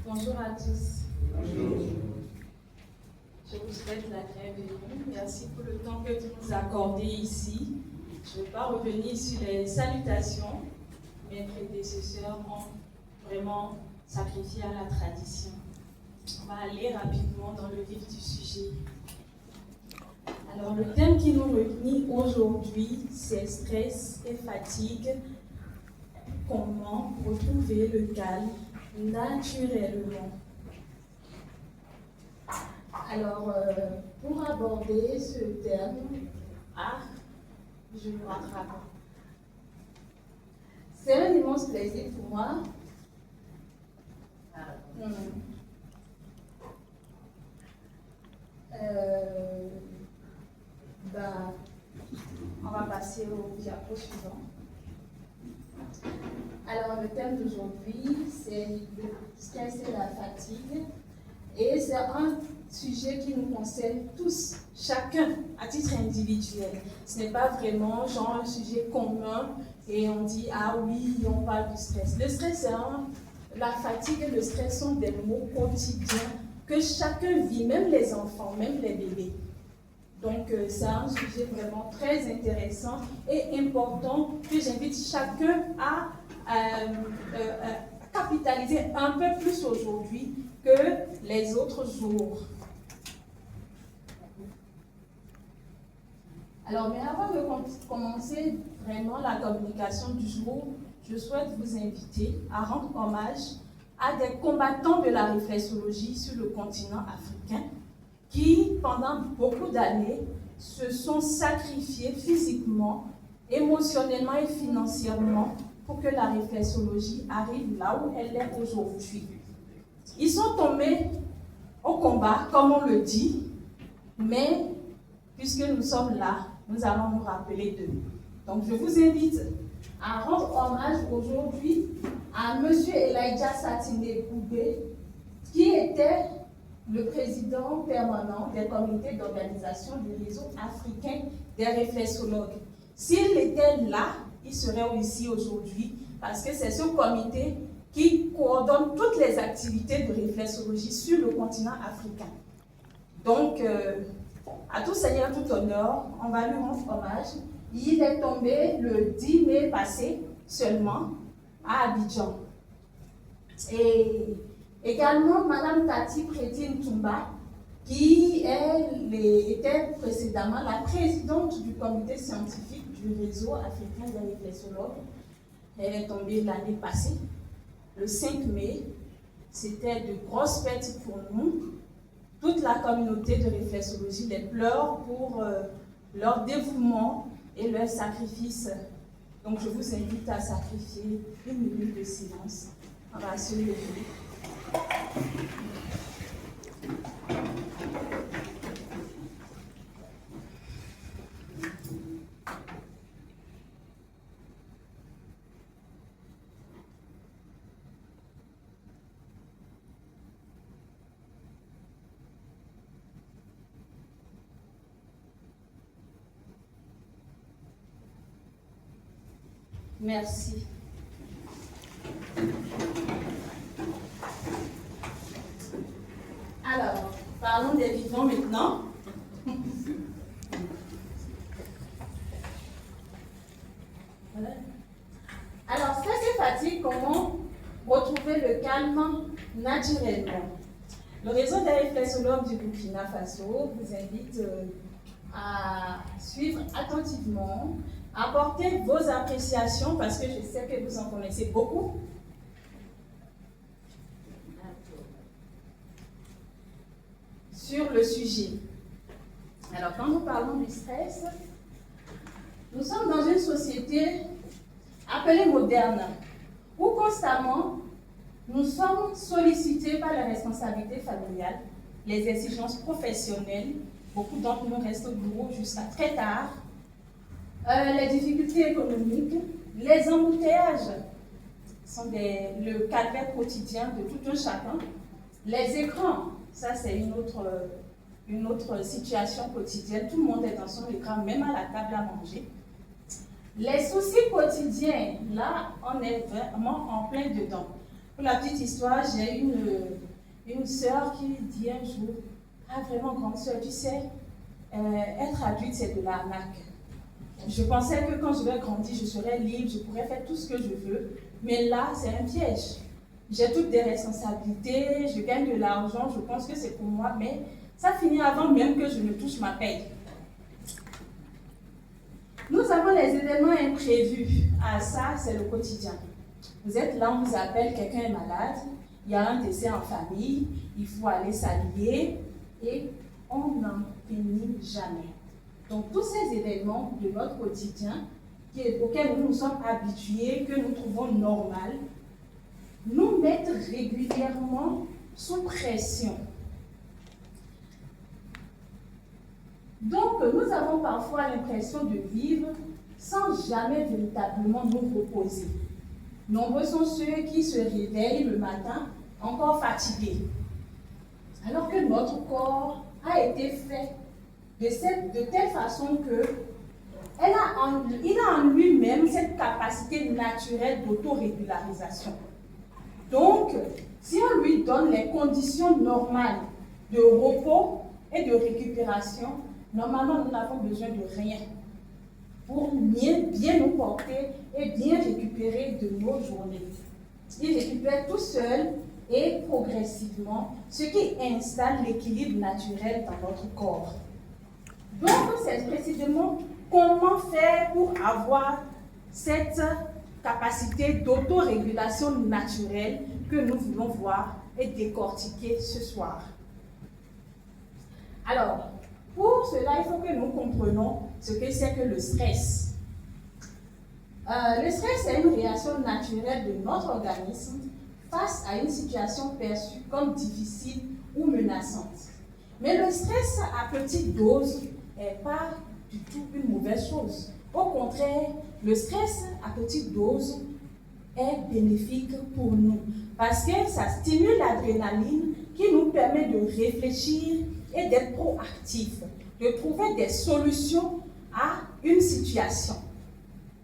Bonjour à tous. Bonjour. Je vous souhaite la bienvenue. Merci pour le temps que vous nous accordez ici. Je ne vais pas revenir sur les salutations. Mes prédécesseurs ont vraiment sacrifié à la tradition. On va aller rapidement dans le vif du sujet. Alors, le thème qui nous réunit aujourd'hui, c'est stress et fatigue. Comment retrouver le calme naturellement? Alors, pour aborder ce thème, je me rattrape. C'est un immense plaisir pour moi. On va passer au diapo suivant. Alors, le thème d'aujourd'hui, c'est le stress et la fatigue. Et c'est un sujet qui nous concerne tous, chacun, à titre individuel. Ce n'est pas vraiment genre un sujet commun et on dit, ah oui, on parle du stress. Le stress, la fatigue et le stress sont des mots quotidiens que chacun vit, même les enfants, même les bébés. Donc, c'est un sujet vraiment très intéressant et important que j'invite chacun à capitaliser un peu plus aujourd'hui que les autres jours. Alors, mais avant de commencer vraiment la communication du jour, je souhaite vous inviter à rendre hommage à des combattants de la réflexologie sur le continent africain qui, pendant beaucoup d'années, se sont sacrifiés physiquement, émotionnellement et financièrement pour que la réflexologie arrive là où elle est aujourd'hui. Ils sont tombés au combat, comme on le dit, mais puisque nous sommes là, nous allons nous rappeler d'eux. Donc je vous invite à rendre hommage aujourd'hui à M. Elijah Satine Koubé, qui était le président permanent des comités d'organisation du réseau africain des réflexologues. S'il était là, il serait ici aujourd'hui, parce que c'est ce comité qui coordonne toutes les activités de réflexologie sur le continent africain. Donc, à tout seigneur, tout honneur, on va lui rendre hommage. Il est tombé le 10 mai passé seulement à Abidjan. Et également, Mme Tati Prétine Toumba, qui était précédemment la présidente du comité scientifique du réseau africain des réflexologues. Elle est tombée l'année passée, le 5 mai. C'était de grosses pertes pour nous. Toute la communauté de réflexologie les pleure pour leur dévouement et leur sacrifice. Donc je vous invite à sacrifier 1 minute de silence. On va se lever. Merci. Alors, parlons des vivants maintenant. Voilà. Alors, stress et fatigue, comment retrouver le calme naturellement? Le réseau des réflexologues du Burkina Faso vous invite à suivre attentivement, apporter vos appréciations parce que je sais que vous en connaissez beaucoup. Sur le sujet. Alors, quand nous parlons du stress, nous sommes dans une société appelée moderne, où constamment nous sommes sollicités par la responsabilité familiale, les exigences professionnelles. Beaucoup d'entre nous restent au bureau jusqu'à très tard. Les difficultés économiques, les embouteillages sont le calvaire quotidien de tout un chacun. Les écrans, ça c'est une autre situation quotidienne. Tout le monde est dans son écran, même à la table à manger. Les soucis quotidiens, là, on est vraiment en plein dedans. Pour la petite histoire, j'ai une sœur qui dit un jour, ah vraiment grande sœur, tu sais, être adulte c'est de l'arnaque. Je pensais que quand je vais grandir, je serai libre, je pourrais faire tout ce que je veux, mais là c'est un piège. J'ai toutes des responsabilités, je gagne de l'argent, je pense que c'est pour moi, mais ça finit avant même que je ne touche ma paye. Nous avons les événements imprévus. Ah, ça, c'est le quotidien. Vous êtes là, on vous appelle, quelqu'un est malade, il y a un décès en famille, il faut aller s'allier et on n'en finit jamais. Donc, tous ces événements de notre quotidien auxquels nous nous sommes habitués, que nous trouvons normal, nous mettent régulièrement sous pression. Donc, nous avons parfois l'impression de vivre sans jamais véritablement nous reposer. Nombreux sont ceux qui se réveillent le matin encore fatigués, alors que notre corps a été fait de telle façon que il a en lui-même cette capacité naturelle d'autorégularisation. Donc, si on lui donne les conditions normales de repos et de récupération, normalement, nous n'avons besoin de rien pour bien nous porter et bien récupérer de nos journées. Il récupère tout seul et progressivement, ce qui installe l'équilibre naturel dans notre corps. Donc, c'est précisément comment faire pour avoir cette capacité d'autorégulation naturelle que nous voulons voir et décortiquer ce soir. Alors, pour cela, il faut que nous comprenions ce que c'est que le stress. Le stress est une réaction naturelle de notre organisme face à une situation perçue comme difficile ou menaçante. Mais le stress à petite dose n'est pas du tout une mauvaise chose. Au contraire, le stress à petite dose est bénéfique pour nous parce que ça stimule l'adrénaline qui nous permet de réfléchir et d'être proactif, de trouver des solutions à une situation.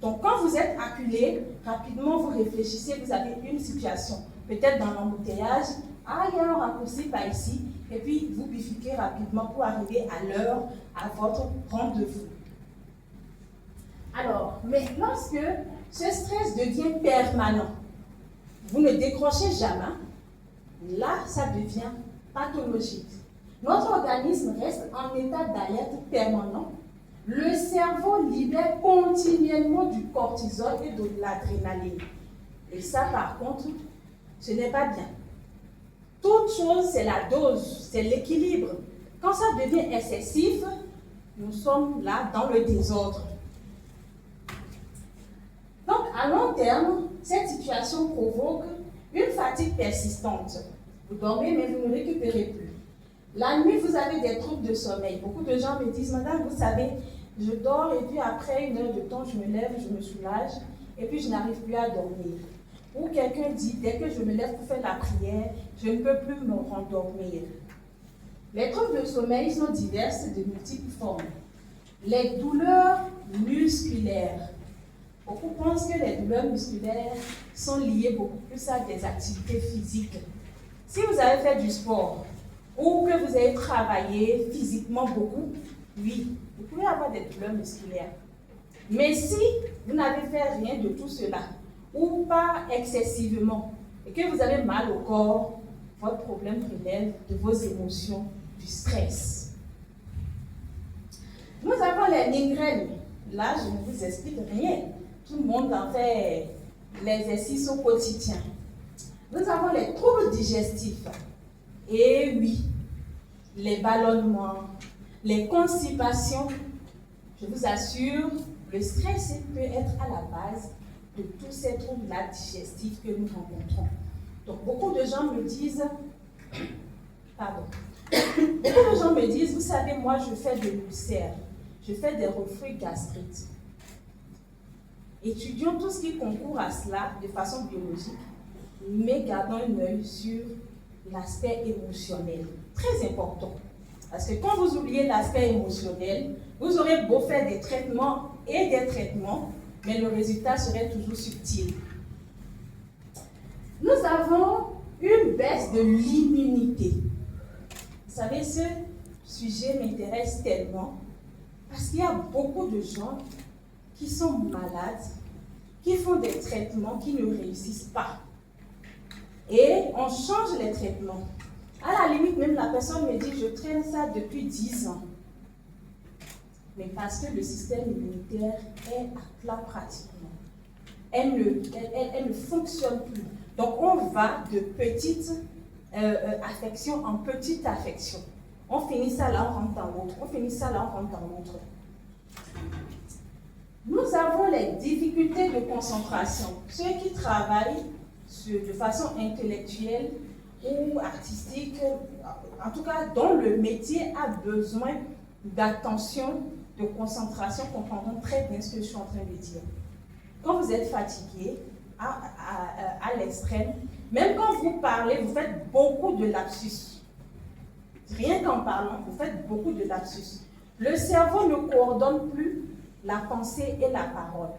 Donc, quand vous êtes acculé, rapidement vous réfléchissez, vous avez une situation, peut-être dans l'embouteillage, il y a un raccourci par ici, et puis vous bifurquez rapidement pour arriver à l'heure, à votre rendez-vous. Alors, mais lorsque ce stress devient permanent, vous ne décrochez jamais, là, ça devient pathologique. Notre organisme reste en état d'alerte permanent. Le cerveau libère continuellement du cortisol et de l'adrénaline. Et ça, par contre, ce n'est pas bien. Toute chose, c'est la dose, c'est l'équilibre. Quand ça devient excessif, nous sommes là dans le désordre. Donc, à long terme, cette situation provoque une fatigue persistante. Vous dormez, mais vous ne récupérez plus. La nuit, vous avez des troubles de sommeil. Beaucoup de gens me disent, madame, vous savez, je dors et puis après une heure de temps, je me lève, je me soulage et puis je n'arrive plus à dormir. Ou quelqu'un dit, dès que je me lève pour faire la prière, je ne peux plus me rendormir. Les troubles de sommeil sont diverses de multiples formes. Les douleurs musculaires. Beaucoup pensent que les douleurs musculaires sont liées beaucoup plus à des activités physiques. Si vous avez fait du sport ou que vous avez travaillé physiquement beaucoup, oui, vous pouvez avoir des douleurs musculaires. Mais si vous n'avez fait rien de tout cela, ou pas excessivement, et que vous avez mal au corps, votre problème relève de vos émotions, du stress. Nous avons les migraines. Là, je ne vous explique rien. Tout le monde en fait l'exercice au quotidien. Nous avons les troubles digestifs. Et oui, les ballonnements, les constipations. Je vous assure, le stress peut être à la base de tous ces troubles-là digestifs que nous rencontrons. Donc, beaucoup de gens me disent, vous savez, moi, je fais de l'ulcère, je fais des reflux gastriques. Étudions tout ce qui concourt à cela de façon biologique, mais gardons un œil sur l'aspect émotionnel. Très important. Parce que quand vous oubliez l'aspect émotionnel, vous aurez beau faire des traitements et des traitements, mais le résultat serait toujours subtil. Nous avons avons une baisse de l'immunité. Vous savez, ce sujet m'intéresse tellement parce qu'il y a beaucoup de gens qui sont malades, qui font des traitements qui ne réussissent pas. Et on change les traitements. À la limite, même la personne me dit, je traîne ça depuis 10 ans. Mais parce que le système immunitaire est à plat pratiquement. Elle ne fonctionne plus. Donc on va de petite affection en petite affection. On finit ça là, on rentre dans l'autre. On finit ça là, on rentre dans l'autre. Nous avons les difficultés de concentration. Ceux qui travaillent de façon intellectuelle ou artistique, en tout cas dont le métier a besoin d'attention, de concentration, comprendront très bien ce que je suis en train de dire. Quand vous êtes fatigué, à l'extrême, même quand vous parlez, vous faites beaucoup de lapsus. Rien qu'en parlant, vous faites beaucoup de lapsus. Le cerveau ne coordonne plus la pensée et la parole.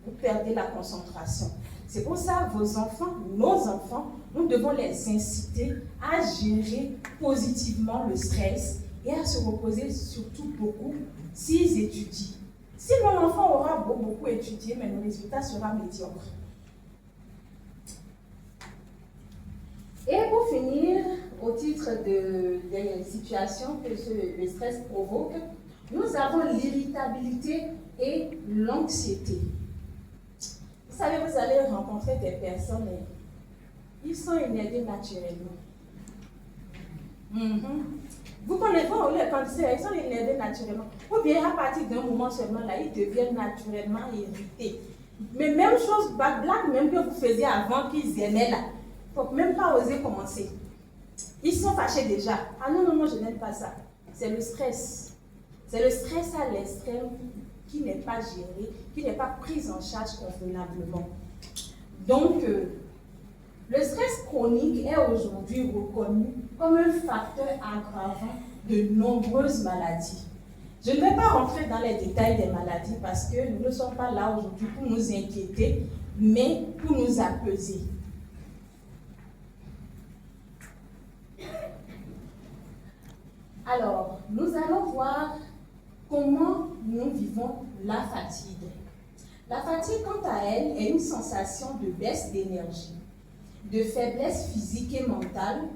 Vous perdez la concentration. C'est pour ça que vos enfants, nos enfants, nous devons les inciter à gérer positivement le stress et à se reposer surtout beaucoup s'ils étudient. Si mon enfant aura beaucoup étudié, mais le résultat sera médiocre. Et pour finir, au titre des situations que le stress provoque, nous avons l'irritabilité et l'anxiété. Vous savez, vous allez rencontrer des personnes, ils sont énervés naturellement. Vous connaissez les candidats, ils sont énervés naturellement. Ou bien à partir d'un moment seulement, là, ils deviennent naturellement irrités. Mais même chose, blague même que vous faisiez avant qu'ils aimaient là. Il ne faut même pas oser commencer. Ils sont fâchés déjà. Ah non, non, non, je n'aime pas ça. C'est le stress. C'est le stress à l'extrême qui n'est pas géré, qui n'est pas pris en charge convenablement. Donc, le stress chronique est aujourd'hui reconnu comme un facteur aggravant de nombreuses maladies. Je ne vais pas rentrer dans les détails des maladies parce que nous ne sommes pas là aujourd'hui pour nous inquiéter, mais pour nous apaiser. Alors, nous allons voir comment nous vivons la fatigue. La fatigue, quant à elle, est une sensation de baisse d'énergie, de faiblesse physique et mentale,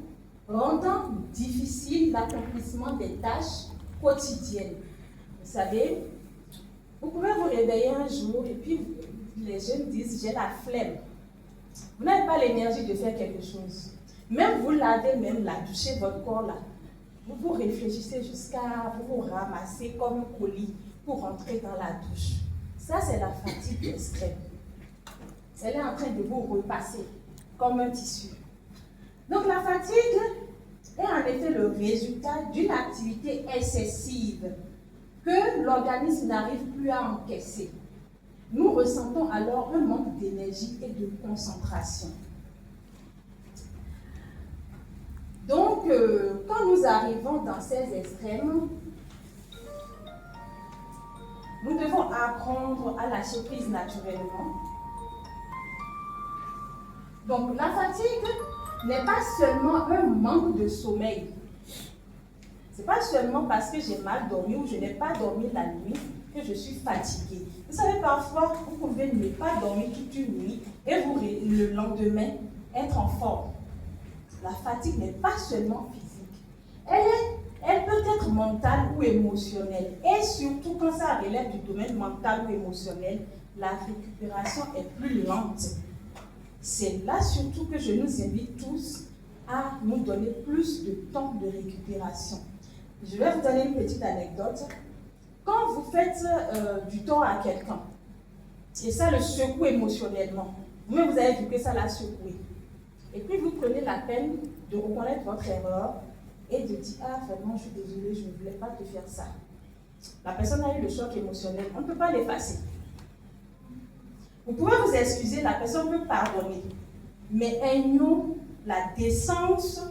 rendant difficile l'accomplissement des tâches quotidiennes. Vous savez, vous pouvez vous réveiller un jour et puis les jeunes disent « j'ai la flemme ». Vous n'avez pas l'énergie de faire quelque chose. Même vous lavez, même la doucher votre corps là. Vous réfléchissez jusqu'à vous ramasser comme un colis pour rentrer dans la douche. Ça, c'est la fatigue extrême. Elle est en train de vous repasser comme un tissu. Donc, la fatigue est en effet le résultat d'une activité excessive que l'organisme n'arrive plus à encaisser. Nous ressentons alors un manque d'énergie et de concentration. Donc, quand nous arrivons dans ces extrêmes, nous devons apprendre à lâcher prise naturellement. Donc, la fatigue n'est pas seulement un manque de sommeil. Ce n'est pas seulement parce que j'ai mal dormi ou je n'ai pas dormi la nuit que je suis fatiguée. Vous savez, parfois, vous pouvez ne pas dormir toute une nuit et le lendemain être en forme. La fatigue n'est pas seulement physique. Elle peut être mentale ou émotionnelle. Et surtout, quand ça relève du domaine mental ou émotionnel, la récupération est plus lente. C'est là surtout que je nous invite tous à nous donner plus de temps de récupération. Je vais vous donner une petite anecdote. Quand vous faites du tort à quelqu'un, et ça le secoue émotionnellement, vous-même vous avez vu que ça l'a secoué. Et puis vous prenez la peine de reconnaître votre erreur et de dire « Ah, vraiment, je suis désolée, je ne voulais pas te faire ça. » La personne a eu le choc émotionnel, on ne peut pas l'effacer. Vous pouvez vous excuser, la personne peut pardonner. Mais ayons la décence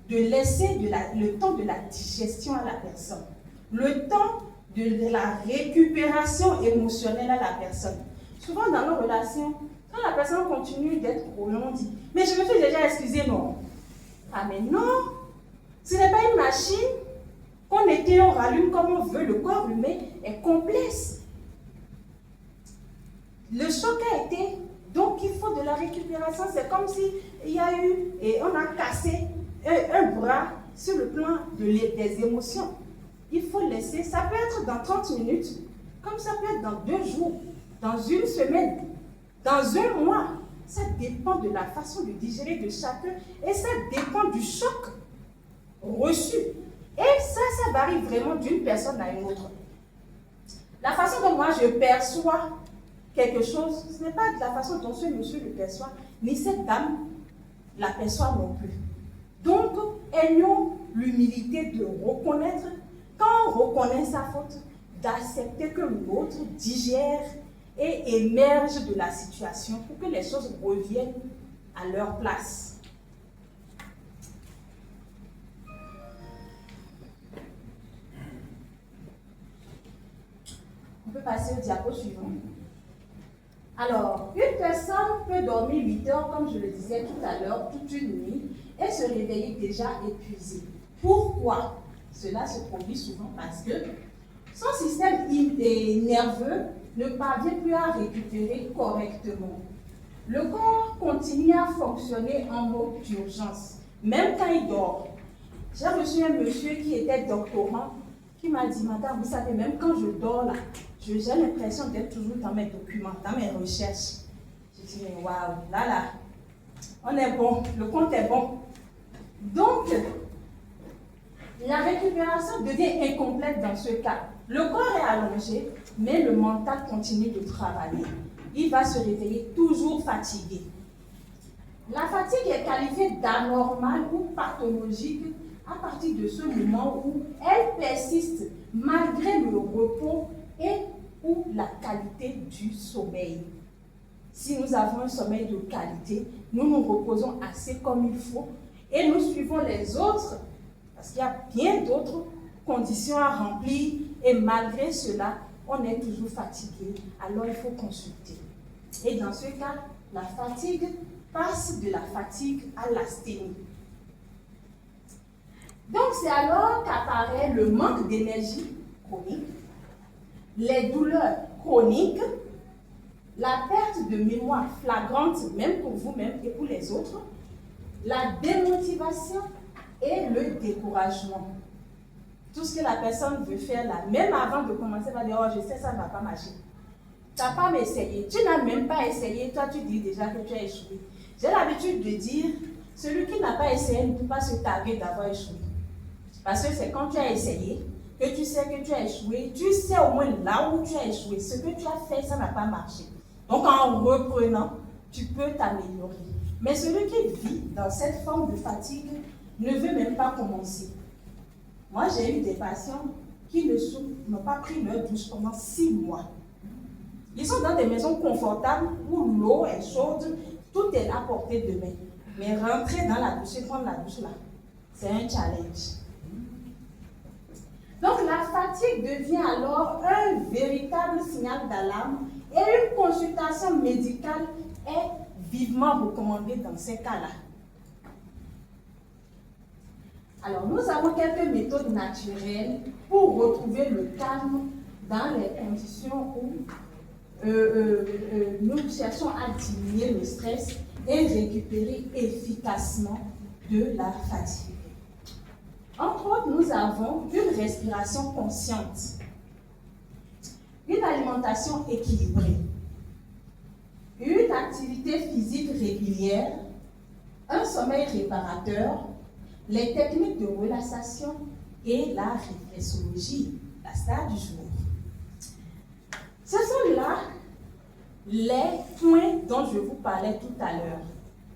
de laisser le temps de la digestion à la personne. Le temps de la récupération émotionnelle à la personne. Souvent dans nos relations, Quand la personne continue d'être prolongée, on dit, mais je me suis déjà excusé, non? Ah mais non, ce n'est pas une machine qu'on éteint, on rallume comme on veut, le corps humain est complexe. Le choc a été, donc il faut de la récupération. C'est comme si il y a eu, et on a cassé un bras sur le plan des émotions. Il faut laisser, ça peut être dans 30 minutes, comme ça peut être dans 2 jours, dans 1 semaine, dans 1 mois. Ça dépend de la façon de digérer de chacun et ça dépend du choc reçu. Et ça varie vraiment d'une personne à une autre. La façon dont moi je perçois quelque chose, ce n'est pas de la façon dont ce monsieur le perçoit, ni cette dame la perçoit non plus. Donc, ayons l'humilité de reconnaître, quand on reconnaît sa faute, d'accepter que l'autre digère et émerge de la situation pour que les choses reviennent à leur place. On peut passer au diapo suivant. Alors, une personne peut dormir 8 heures, comme je le disais tout à l'heure, toute une nuit, et se réveiller déjà épuisée. Pourquoi? Cela se produit souvent parce que son système nerveux ne parvient plus à récupérer correctement. Le corps continue à fonctionner en mode d'urgence, même quand il dort. J'ai reçu un monsieur qui était doctorant, qui m'a dit, madame, vous savez, même quand je dors là, j'ai l'impression d'être toujours dans mes documents, dans mes recherches. Je dis, mais waouh, là, on est bon, le compte est bon. Donc, la récupération devient incomplète dans ce cas. Le corps est allongé, mais le mental continue de travailler. Il va se réveiller toujours fatigué. La fatigue est qualifiée d'anormale ou pathologique à partir de ce moment où elle persiste malgré le repos et ou la qualité du sommeil. Si nous avons un sommeil de qualité, nous nous reposons assez comme il faut et nous suivons les autres parce qu'il y a bien d'autres conditions à remplir et malgré cela, on est toujours fatigué. Alors il faut consulter. Et dans ce cas, la fatigue passe de la fatigue à l'asthénie. Donc c'est alors qu'apparaît le manque d'énergie chronique, les douleurs chroniques, la perte de mémoire flagrante, même pour vous-même et pour les autres, la démotivation et le découragement. Tout ce que la personne veut faire là, même avant de commencer, elle va dire, oh, je sais, ça ne va pas marcher. Tu n'as pas essayé. Tu n'as même pas essayé. Toi, tu dis déjà que tu as échoué. J'ai l'habitude de dire, celui qui n'a pas essayé ne peut pas se targuer d'avoir échoué. Parce que c'est quand tu as essayé, que tu sais que tu as échoué, tu sais au moins là où tu as échoué. Ce que tu as fait, ça n'a pas marché. Donc, en reprenant, tu peux t'améliorer. Mais celui qui vit dans cette forme de fatigue ne veut même pas commencer. Moi, j'ai eu des patients qui n'ont pas pris leur douche pendant 6 mois. Ils sont dans des maisons confortables où l'eau est chaude, tout est à portée de main. Mais rentrer dans la douche et prendre la douche là, c'est un challenge. Donc la fatigue devient alors un véritable signal d'alarme et une consultation médicale est vivement recommandée dans ces cas-là. Alors nous avons quelques méthodes naturelles pour retrouver le calme dans les conditions où nous cherchons à diminuer le stress et récupérer efficacement de la fatigue. Entre autres, nous avons une respiration consciente, une alimentation équilibrée, une activité physique régulière, un sommeil réparateur, les techniques de relaxation et la réflexologie, la star du jour. Ce sont là les points dont je vous parlais tout à l'heure.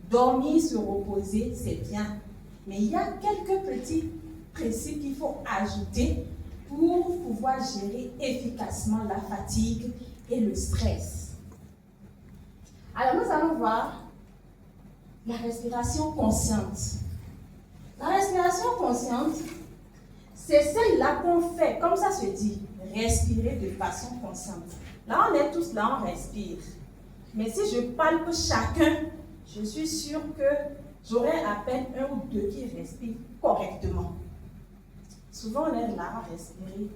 Dormir, se reposer, c'est bien. Mais il y a quelques petits principes qu'il faut ajouter pour pouvoir gérer efficacement la fatigue et le stress. Alors nous allons voir la respiration consciente. La respiration consciente, c'est celle-là qu'on fait, comme ça se dit, respirer de façon consciente. Là, on est tous là, on respire. Mais si je palpe chacun, je suis sûre que j'aurai à peine un ou deux qui respirent correctement. Souvent, on est là à respirer.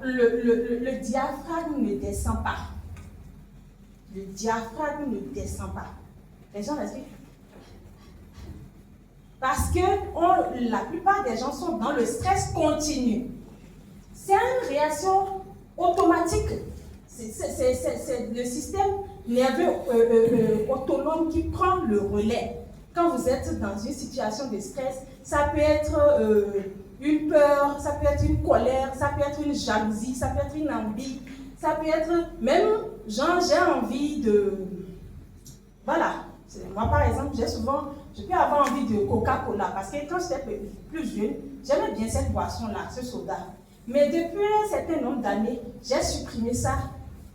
Le diaphragme ne descend pas. Le diaphragme ne descend pas. Les gens respirent. Parce que la plupart des gens sont dans le stress continu. C'est une réaction automatique. C'est le système nerveux autonome qui prend le relais. Quand vous êtes dans une situation de stress, ça peut être une peur, ça peut être une colère, ça peut être une jalousie, ça peut être une envie, ça peut être même, genre, j'ai envie de... Voilà. Moi, par exemple, je peux avoir envie de Coca-Cola parce que quand j'étais plus jeune, j'aimais bien cette boisson-là, ce soda. Mais depuis un certain nombre d'années, j'ai supprimé ça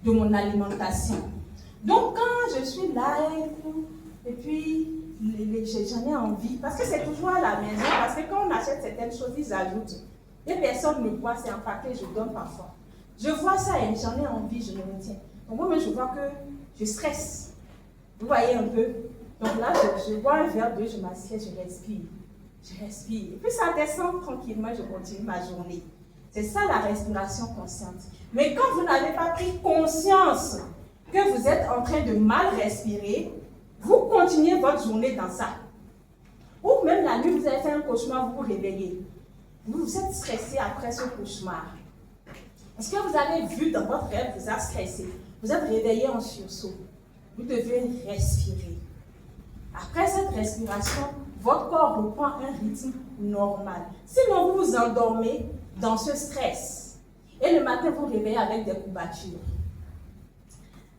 de mon alimentation. Donc, quand je suis là et puis j'en ai envie, parce que c'est toujours à la maison, parce que quand on achète certaines choses, ils ajoutent. Des personnes me voient, c'est un paquet, je donne parfois. Je vois ça et j'en ai envie, je me retiens. Donc, moi-même, je vois que je stresse. Vous voyez un peu? Donc là, je bois un verre d'eau, je m'assieds, je respire. Je respire. Et puis ça descend tranquillement, je continue ma journée. C'est ça la respiration consciente. Mais quand vous n'avez pas pris conscience que vous êtes en train de mal respirer, vous continuez votre journée dans ça. Ou même la nuit, vous avez fait un cauchemar, vous vous réveillez. Vous êtes stressé après ce cauchemar. Est-ce que vous avez vu dans votre rêve, vous êtes stressé? Vous êtes réveillé en sursaut. Vous devez respirer. Après cette respiration, votre corps reprend un rythme normal. Sinon, vous vous endormez dans ce stress. Et le matin, vous vous réveillez avec des courbatures.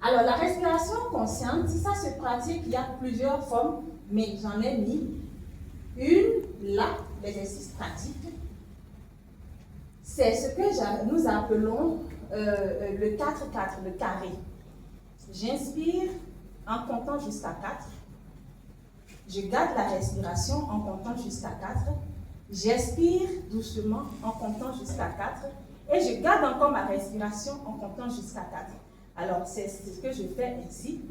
Alors, la respiration consciente, ça se pratique, il y a plusieurs formes, mais j'en ai mis une là, l'exercice pratique. C'est ce que nous appelons le 4-4, le carré. J'inspire en comptant jusqu'à 4. Je garde la respiration en comptant jusqu'à 4. J'expire doucement en comptant jusqu'à 4. Et je garde encore ma respiration en comptant jusqu'à 4. Alors, c'est ce que je fais ici.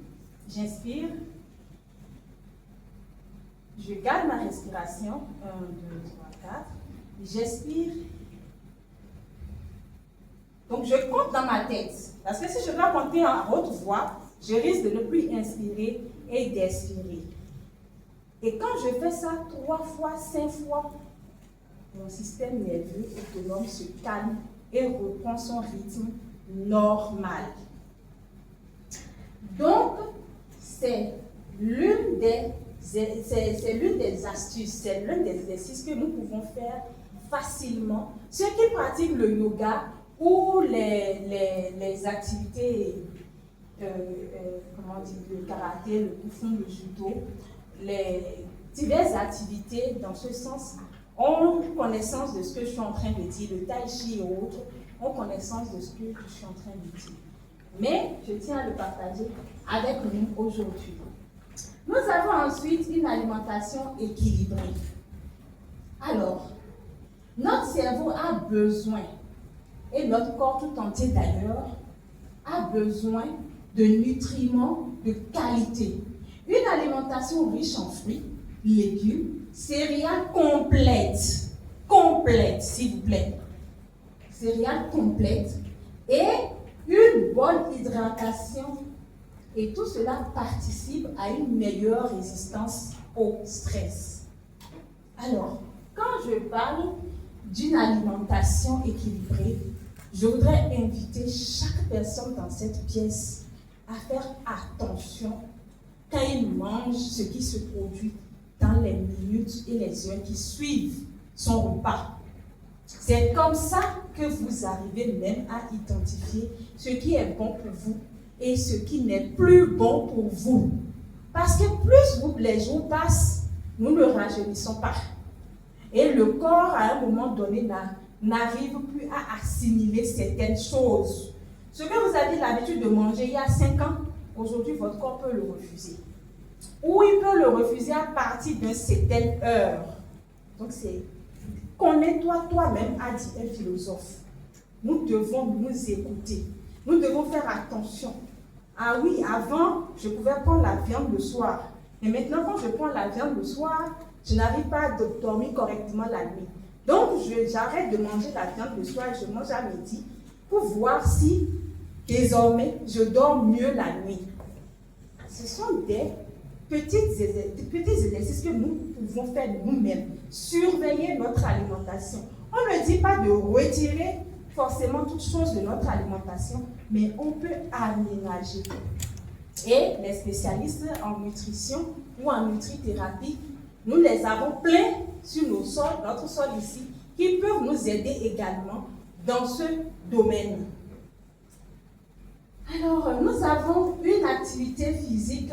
J'inspire. Je garde ma respiration. 1, 2, 3, 4. J'expire. Donc, je compte dans ma tête. Parce que si je dois compter en haute voix, je risque de ne plus inspirer et d'expirer. Et quand je fais ça 3 fois, 5 fois, mon système nerveux autonome se calme et reprend son rythme normal. Donc, c'est l'une des astuces, c'est l'un des exercices que nous pouvons faire facilement. Ceux qui pratiquent le yoga ou les activités, le karaté, le kung-fu, le judo, les diverses activités dans ce sens ont connaissance de ce que je suis en train de dire, le tai chi et autres ont connaissance de ce que je suis en train de dire. Mais je tiens à le partager avec nous aujourd'hui. Nous avons ensuite une alimentation équilibrée. Alors, notre cerveau a besoin, et notre corps tout entier d'ailleurs, a besoin de nutriments de qualité. Une alimentation riche en fruits, légumes, céréales complètes, s'il vous plaît, céréales complètes et une bonne hydratation. Et tout cela participe à une meilleure résistance au stress. Alors, quand je parle d'une alimentation équilibrée, je voudrais inviter chaque personne dans cette pièce à faire attention quand il mange ce qui se produit dans les minutes et les heures qui suivent son repas. C'est comme ça que vous arrivez même à identifier ce qui est bon pour vous et ce qui n'est plus bon pour vous. Parce que plus les jours passent, nous ne rajeunissons pas. Et le corps, à un moment donné, n'arrive plus à assimiler certaines choses. Ce que vous avez l'habitude de manger il y a 5 ans, aujourd'hui, votre corps peut le refuser. Ou il peut le refuser à partir d'une certaine heure. Donc, c'est connais-toi toi-même, a dit un philosophe. Nous devons nous écouter. Nous devons faire attention Ah oui, avant, je pouvais prendre la viande le soir. Mais maintenant, quand je prends la viande le soir, je n'arrive pas à dormir correctement la nuit. Donc, j'arrête de manger la viande le soir et je mange à midi pour voir si, désormais, je dors mieux la nuit. Ce sont des petits exercices que nous pouvons faire nous-mêmes. Surveiller notre alimentation. On ne dit pas de retirer forcément toutes choses de notre alimentation, mais on peut aménager. Et les spécialistes en nutrition ou en nutrithérapie, nous les avons plein sur notre sol ici, qui peuvent nous aider également dans ce domaine. Alors, nous avons une activité physique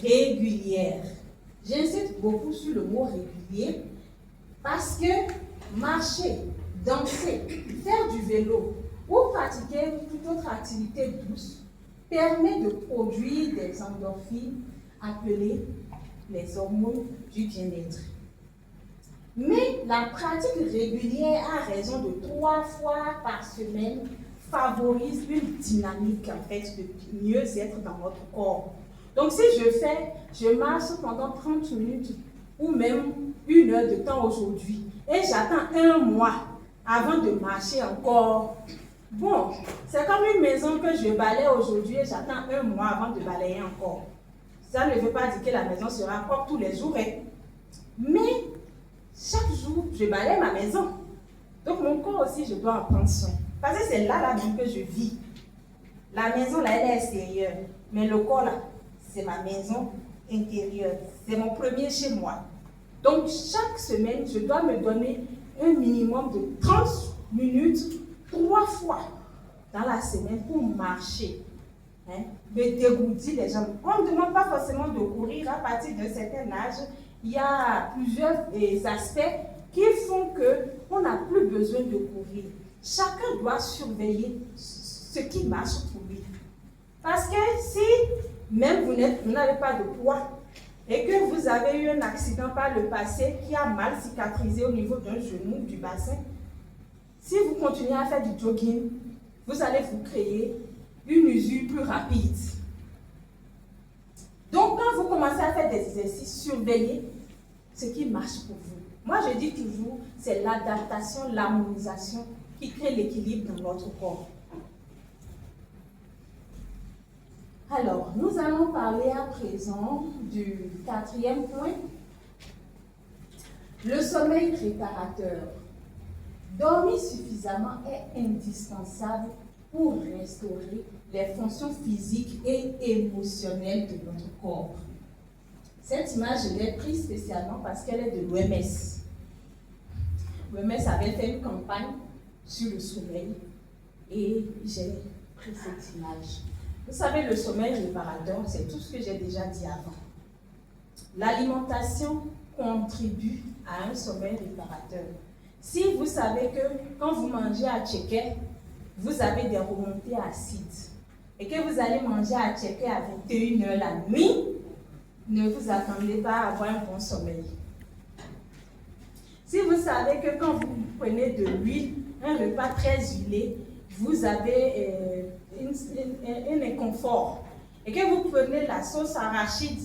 régulière. J'insiste beaucoup sur le mot régulier parce que marcher, danser, faire du vélo ou pratiquer toute autre activité douce permet de produire des endorphines appelées les hormones du bien-être. Mais la pratique régulière à raison de 3 fois par semaine favorise une dynamique en fait de mieux-être dans notre corps. Donc si je marche pendant 30 minutes ou même 1 heure de temps aujourd'hui et j'attends 1 mois avant de marcher encore, bon, c'est comme une maison que je balaye aujourd'hui et j'attends 1 mois avant de balayer encore. Ça ne veut pas dire que la maison sera propre tous les jours, mais chaque jour, je balaye ma maison. Donc mon corps aussi, je dois en prendre soin. Parce que c'est là même que je vis. La maison, là, elle est extérieure. Mais le corps, là, c'est ma maison intérieure. C'est mon premier chez moi. Donc, chaque semaine, je dois me donner un minimum de 30 minutes, 3 fois dans la semaine pour marcher. Me dégourdir les jambes. On ne demande pas forcément de courir à partir d'un certain âge. Il y a plusieurs aspects qui font qu'on n'a plus besoin de courir. Chacun doit surveiller ce qui marche pour lui. Parce que si même vous n'avez pas de poids et que vous avez eu un accident par le passé qui a mal cicatrisé au niveau d'un genou, du bassin, si vous continuez à faire du jogging, vous allez vous créer une usure plus rapide. Donc, quand vous commencez à faire des exercices, surveillez ce qui marche pour vous. Moi, je dis toujours, c'est l'adaptation, l'harmonisation qui crée l'équilibre dans notre corps. Alors, nous allons parler à présent du 4e point, le sommeil réparateur. Dormir suffisamment est indispensable pour restaurer les fonctions physiques et émotionnelles de notre corps. Cette image, je l'ai prise spécialement parce qu'elle est de l'OMS. L'OMS avait fait une campagne sur le sommeil et j'ai pris cette image. Vous savez, le sommeil réparateur, c'est tout ce que j'ai déjà dit avant. L'alimentation contribue à un sommeil réparateur. Si vous savez que quand vous mangez à Tchéké, vous avez des remontées acides et que vous allez manger à Tchéké à 21h la nuit, ne vous attendez pas à avoir un bon sommeil. Si vous savez que quand vous prenez de l'huile, un repas très huilé, vous avez un inconfort et que vous prenez la sauce arachide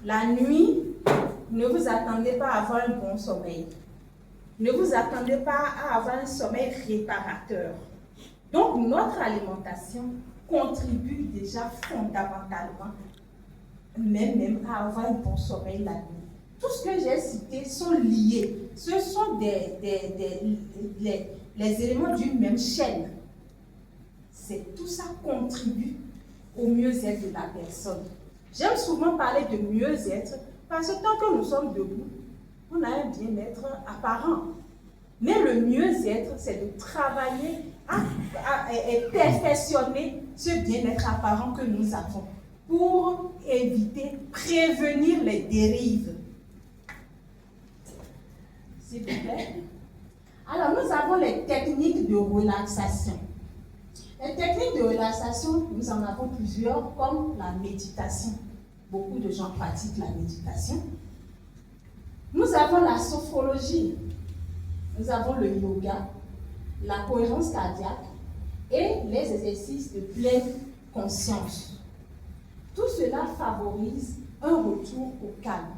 la nuit, ne vous attendez pas à avoir un bon sommeil. Ne vous attendez pas à avoir un sommeil réparateur. Donc, notre alimentation contribue déjà fondamentalement, même à avoir un bon sommeil la nuit. Tout ce que j'ai cité sont liés. Ce sont les éléments d'une même chaîne. Tout ça contribue au mieux-être de la personne. J'aime souvent parler de mieux-être parce que tant que nous sommes debout, on a un bien-être apparent. Mais le mieux-être, c'est de travailler et perfectionner ce bien-être apparent que nous avons pour éviter, prévenir les dérives. S'il vous plaît. Alors, nous avons les techniques de relaxation. Les techniques de relaxation, nous en avons plusieurs, comme la méditation. Beaucoup de gens pratiquent la méditation. Nous avons la sophrologie. Nous avons le yoga, la cohérence cardiaque et les exercices de pleine conscience. Tout cela favorise un retour au calme.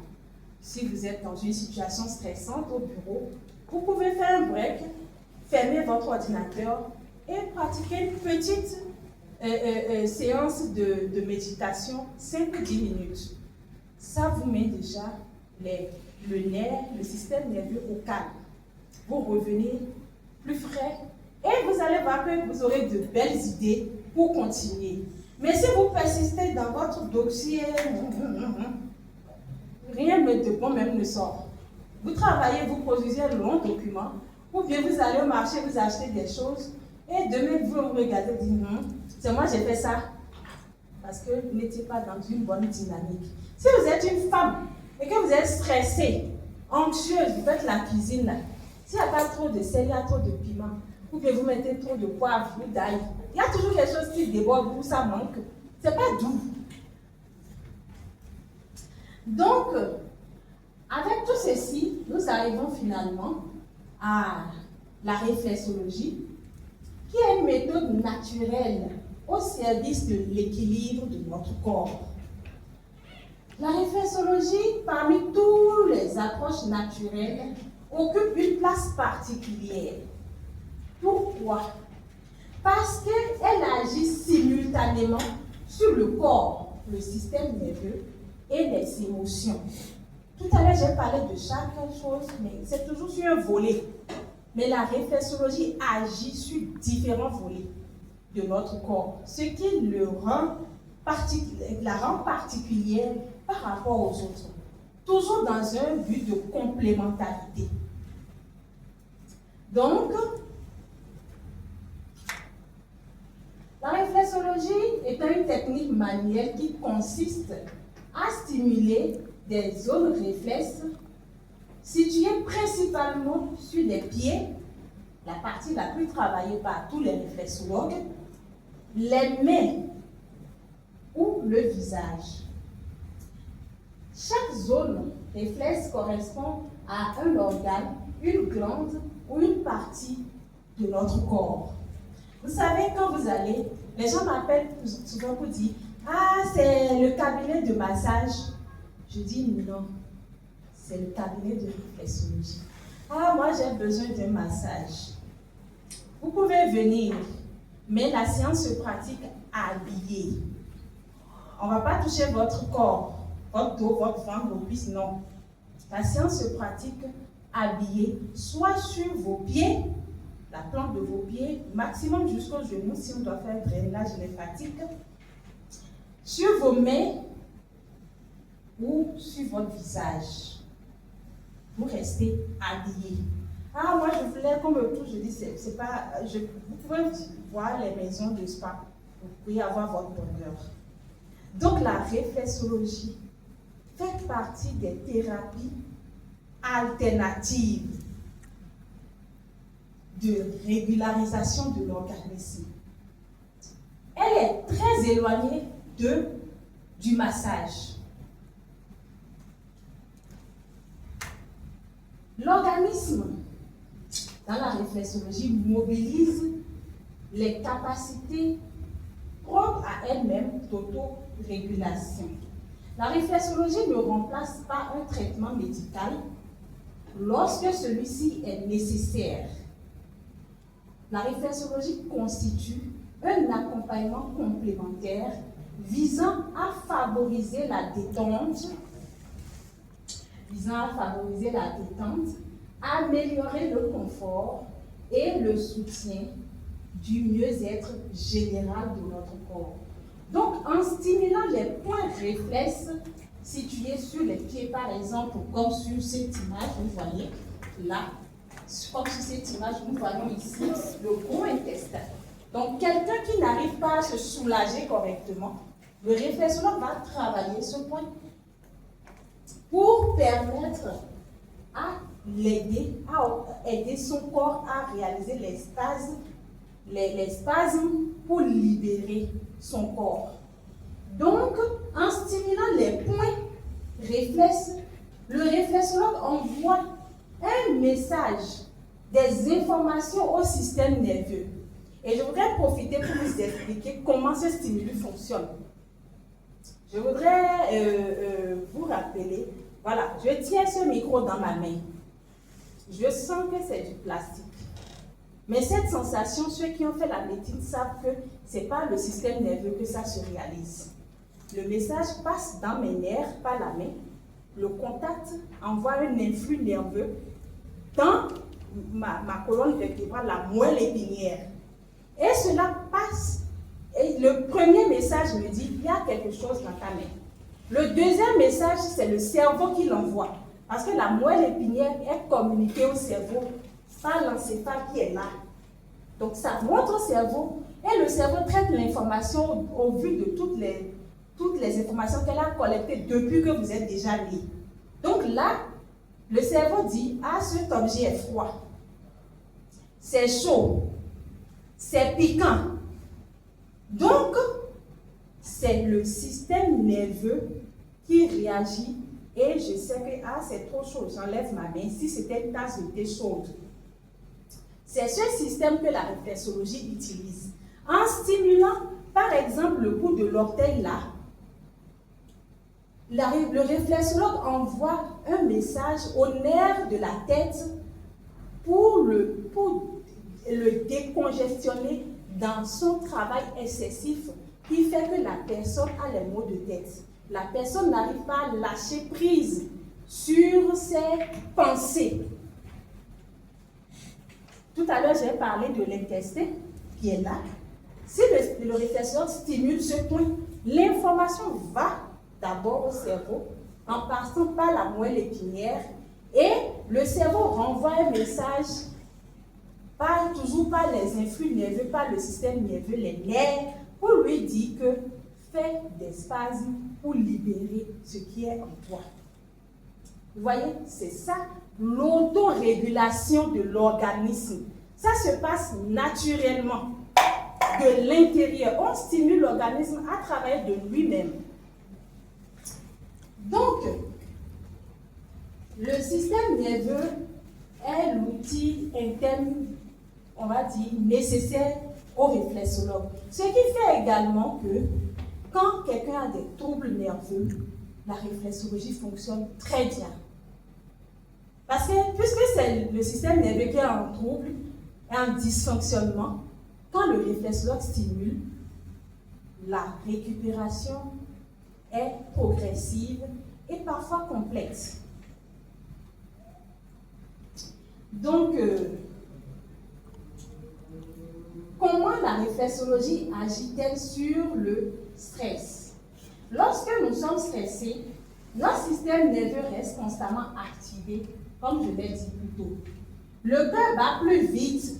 Si vous êtes dans une situation stressante au bureau, vous pouvez faire un break, fermer votre ordinateur et pratiquer une petite séance de méditation, 5-10 minutes. Ça vous met déjà le système nerveux au calme. Vous revenez plus frais et vous allez voir que vous aurez de belles idées pour continuer. Mais si vous persistez dans votre dossier, rien de bon même ne sort. Vous travaillez, vous produisez un long document, ou bien vous allez au marché, vous achetez des choses, et demain vous vous regardez et dites, c'est moi j'ai fait ça, parce que vous n'étiez pas dans une bonne dynamique. Si vous êtes une femme et que vous êtes stressée, anxieuse, vous faites la cuisine là, s'il n'y a pas trop de sel, il y a trop de piment, ou bien vous mettez trop de poivre ou d'ail, il y a toujours quelque chose qui déborde ou ça manque. C'est pas doux. Donc, avec tout ceci, nous arrivons finalement à la réflexologie, qui est une méthode naturelle au service de l'équilibre de notre corps. La réflexologie, parmi toutes les approches naturelles, occupe une place particulière. Pourquoi? Parce qu'elle agit simultanément sur le corps, le système nerveux et les émotions. Tout à l'heure, j'ai parlé de chaque chose, mais c'est toujours sur un volet. Mais la réflexologie agit sur différents volets de notre corps, ce qui la rend particulière par rapport aux autres. Toujours dans un but de complémentarité. Donc, la réflexologie est une technique manuelle qui consiste à stimuler des zones réflexes situées principalement sur les pieds, la partie la plus travaillée par tous les réflexologues, les mains ou le visage. Chaque zone réflexe correspond à un organe, une glande ou une partie de notre corps. Vous savez, quand vous allez, les gens m'appellent souvent pour dire « Ah, c'est le cabinet de massage ». Je dis non, c'est le cabinet de réflexologie. Ah, moi j'ai besoin d'un massage. Vous pouvez venir, mais la séance se pratique habillée. On ne va pas toucher votre corps, votre dos, votre ventre, vos cuisses, non. La séance se pratique habillée, soit sur vos pieds, la plante de vos pieds, maximum jusqu'aux genoux si on doit faire drainage lymphatique, sur vos mains ou sur votre visage. Vous restez habillé. Ah, moi je voulais qu'on me touche, je dis, c'est pas. Vous pouvez voir les maisons de spa, vous pouvez avoir votre bonheur. Donc la réflexologie fait partie des thérapies alternatives de régularisation de l'organisme. Elle est très éloignée du massage. L'organisme, dans la réflexologie, mobilise les capacités propres à elle-même d'autorégulation. La réflexologie ne remplace pas un traitement médical lorsque celui-ci est nécessaire. La réflexologie constitue un accompagnement complémentaire visant à favoriser la détente, améliorer le confort et le soutien du mieux-être général de notre corps. Donc, en stimulant les points réflexes situés sur les pieds, par exemple, comme sur cette image, vous voyez, là, comme sur cette image, nous voyons ici le gros intestin. Donc, quelqu'un qui n'arrive pas à se soulager correctement, le réflexologue va travailler ce point pour permettre à l'aider, à aider son corps à réaliser les spasmes pour libérer son corps. Donc, en stimulant les points réflexes, le réflexologue envoie un message, des informations au système nerveux. Et je voudrais profiter pour vous expliquer comment ce stimulus fonctionne. Je voudrais vous rappeler, voilà, je tiens ce micro dans ma main. Je sens que c'est du plastique. Mais cette sensation, ceux qui ont fait la médecine savent que ce n'est pas le système nerveux que ça se réalise. Le message passe dans mes nerfs, par la main. Le contact envoie un influx nerveux dans ma colonne vertébrale, la moelle épinière. Et cela passe. Et le premier message me dit, il y a quelque chose dans ta main. Le deuxième message, c'est le cerveau qui l'envoie. Parce que la moelle épinière est communiquée au cerveau par l'encéphale qui est là. Donc ça montre au cerveau et le cerveau traite l'information au vu de toutes les informations qu'elle a collectées depuis que vous êtes déjà né. Donc là, le cerveau dit, ah, cet objet est froid, c'est chaud, c'est piquant. Donc, c'est le système nerveux qui réagit et je sais que ah, c'est trop chaud, j'enlève ma main. Si c'était une tasse de thé chaude. C'est ce système que la réflexologie utilise. En stimulant, par exemple, le bout de l'orteil là, le réflexologue envoie un message au nerf de la tête pour le décongestionner dans son travail excessif qui fait que la personne a les maux de tête. La personne n'arrive pas à lâcher prise sur ses pensées. Tout à l'heure, j'ai parlé de l'intestin qui est là. Si le réflexologue stimule ce point, l'information va d'abord au cerveau en passant par la moelle épinière et le cerveau renvoie un message toujours par les influx nerveux, par le système nerveux, les nerfs, pour lui dire que fais des spasmes pour libérer ce qui est en toi. Vous voyez, c'est ça, l'autorégulation de l'organisme. Ça se passe naturellement de l'intérieur. On stimule l'organisme à travailler de lui-même. Donc, le système nerveux est l'outil interne, on va dire, nécessaire au réflexologue. Ce qui fait également que quand quelqu'un a des troubles nerveux, la réflexologie fonctionne très bien. Parce que puisque c'est le système nerveux qui est en trouble, en dysfonctionnement, quand le réflexologue stimule, la récupération est progressive et parfois complexe. Donc, comment la réflexologie agit-elle sur le stress? Lorsque nous sommes stressés, notre système nerveux reste constamment activé, comme je l'ai dit plus tôt. Le cœur bat plus vite,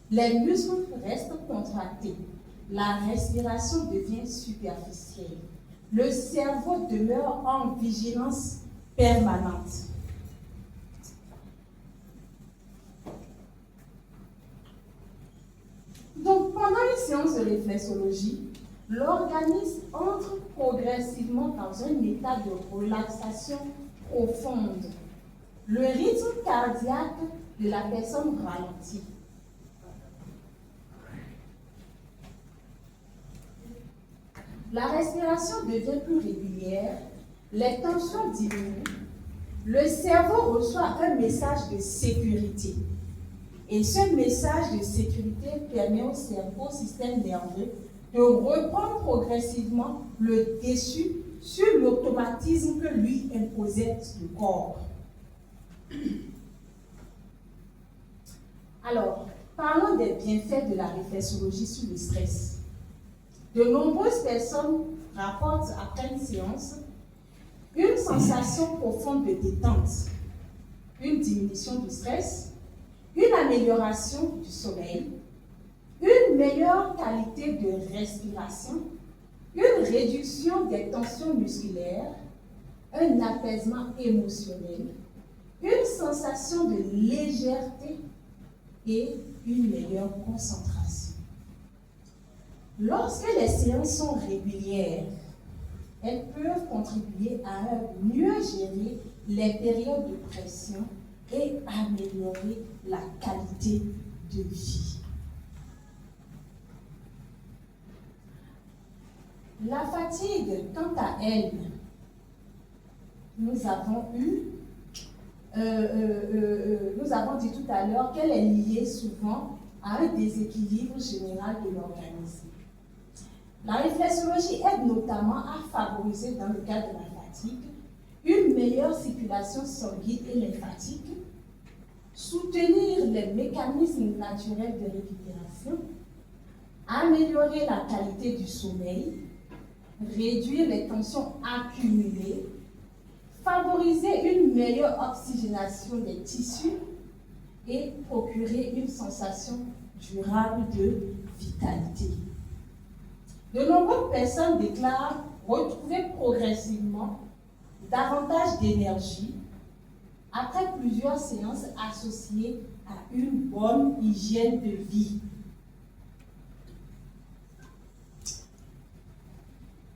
les muscles restent contractés, la respiration devient superficielle, le cerveau demeure en vigilance permanente. Donc, pendant une séance de réflexologie, l'organisme entre progressivement dans un état de relaxation profonde. Le rythme cardiaque de la personne ralentit. La respiration devient plus régulière, les tensions diminuent, le cerveau reçoit un message de sécurité. Et ce message de sécurité permet au cerveau, au système nerveux, de reprendre progressivement le dessus sur l'automatisme que lui imposait le corps. Alors, parlons des bienfaits de la réflexologie sur le stress. De nombreuses personnes rapportent après une séance une sensation profonde de détente, une diminution du stress, une amélioration du sommeil, une meilleure qualité de respiration, une réduction des tensions musculaires, un apaisement émotionnel, une sensation de légèreté et une meilleure concentration. Lorsque les séances sont régulières, elles peuvent contribuer à mieux gérer les périodes de pression et améliorer la qualité de vie. La fatigue, quant à elle, nous avons dit tout à l'heure qu'elle est liée souvent à un déséquilibre général de l'organisme. La réflexologie aide notamment à favoriser, dans le cadre de la fatigue, une meilleure circulation sanguine et lymphatique, soutenir les mécanismes naturels de récupération, améliorer la qualité du sommeil, réduire les tensions accumulées, favoriser une meilleure oxygénation des tissus et procurer une sensation durable de vitalité. De nombreuses personnes déclarent retrouver progressivement davantage d'énergie après plusieurs séances associées à une bonne hygiène de vie.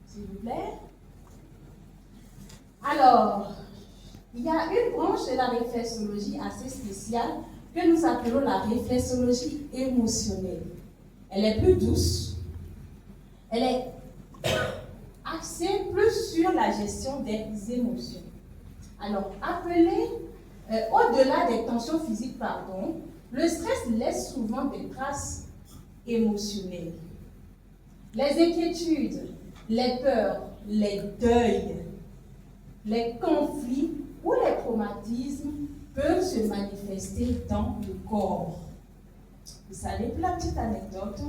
S'il vous plaît. Alors, il y a une branche de la réflexologie assez spéciale que nous appelons la réflexologie émotionnelle. Elle est plus douce. Elle est axée plus sur la gestion des émotions. Alors, au-delà des tensions physiques, le stress laisse souvent des traces émotionnelles. Les inquiétudes, les peurs, les deuils, les conflits ou les traumatismes peuvent se manifester dans le corps. Vous savez, pour la petite anecdote,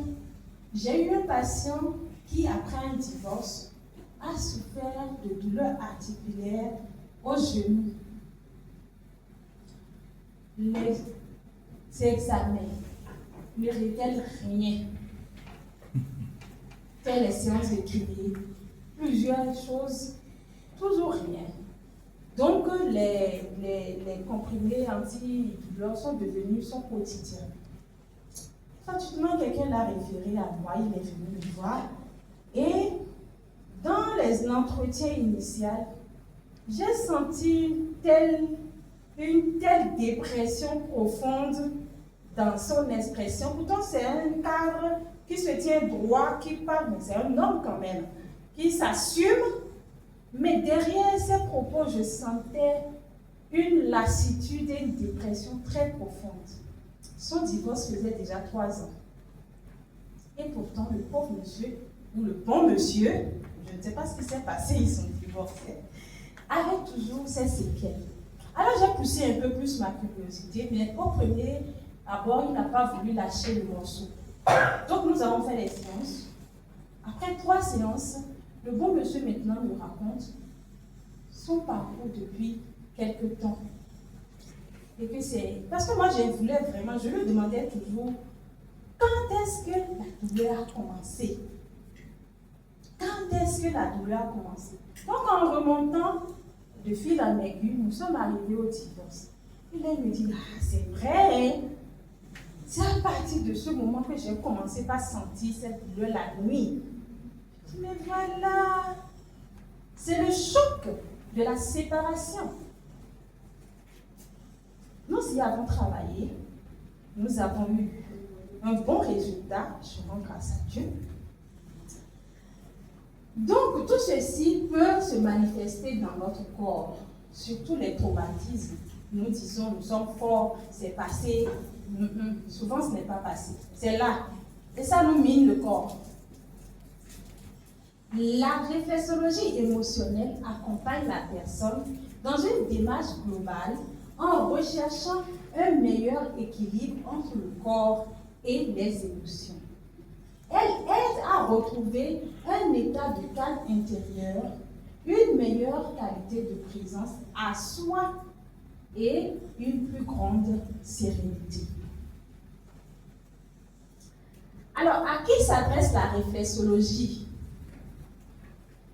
j'ai eu un patient qui, après un divorce, a souffert de douleurs articulaires au genou. Les examens ne révèlent rien. Fait les séances de kiné, plusieurs choses, toujours rien. Donc, les comprimés antidouleurs sont devenus son quotidien. Pratiquement, quelqu'un l'a référé à moi, il est venu me voir. Et dans l'entretien initial, j'ai senti une telle dépression profonde dans son expression. Pourtant, c'est un cadre qui se tient droit, qui parle, mais c'est un homme quand même, qui s'assume. Mais derrière ces propos, je sentais une lassitude et une dépression très profonde. Son divorce faisait déjà 3 ans. Et pourtant, le pauvre monsieur, ou le bon monsieur, je ne sais pas ce qui s'est passé, ils sont divorcés, avait toujours ces séquelles. Alors j'ai poussé un peu plus ma curiosité, mais au premier abord, il n'a pas voulu lâcher le morceau. Donc nous avons fait les séances. Après 3 séances, le bon monsieur maintenant me raconte son parcours depuis quelque temps. Et que c'est... Parce que moi, je lui demandais toujours, quand est-ce que la douleur a commencé? Quand est-ce que la douleur a commencé? Donc en remontant de fil en aiguille, nous sommes arrivés au divorce. Et là, il me dit, ah, c'est vrai, hein? C'est à partir de ce moment que j'ai commencé à sentir cette douleur la nuit. Je dis, mais voilà, c'est le choc de la séparation. Nous y avons travaillé, nous avons eu un bon résultat, je rends grâce à Dieu. Donc, tout ceci peut se manifester dans notre corps, surtout les traumatismes. Nous disons, nous sommes forts, c'est passé. Souvent, ce n'est pas passé. C'est là. Et ça nous mine le corps. La réflexologie émotionnelle accompagne la personne dans une démarche globale en recherchant un meilleur équilibre entre le corps et les émotions. Elle aide à retrouver un état de calme intérieur, une meilleure qualité de présence à soi et une plus grande sérénité. Alors, à qui s'adresse la réflexologie?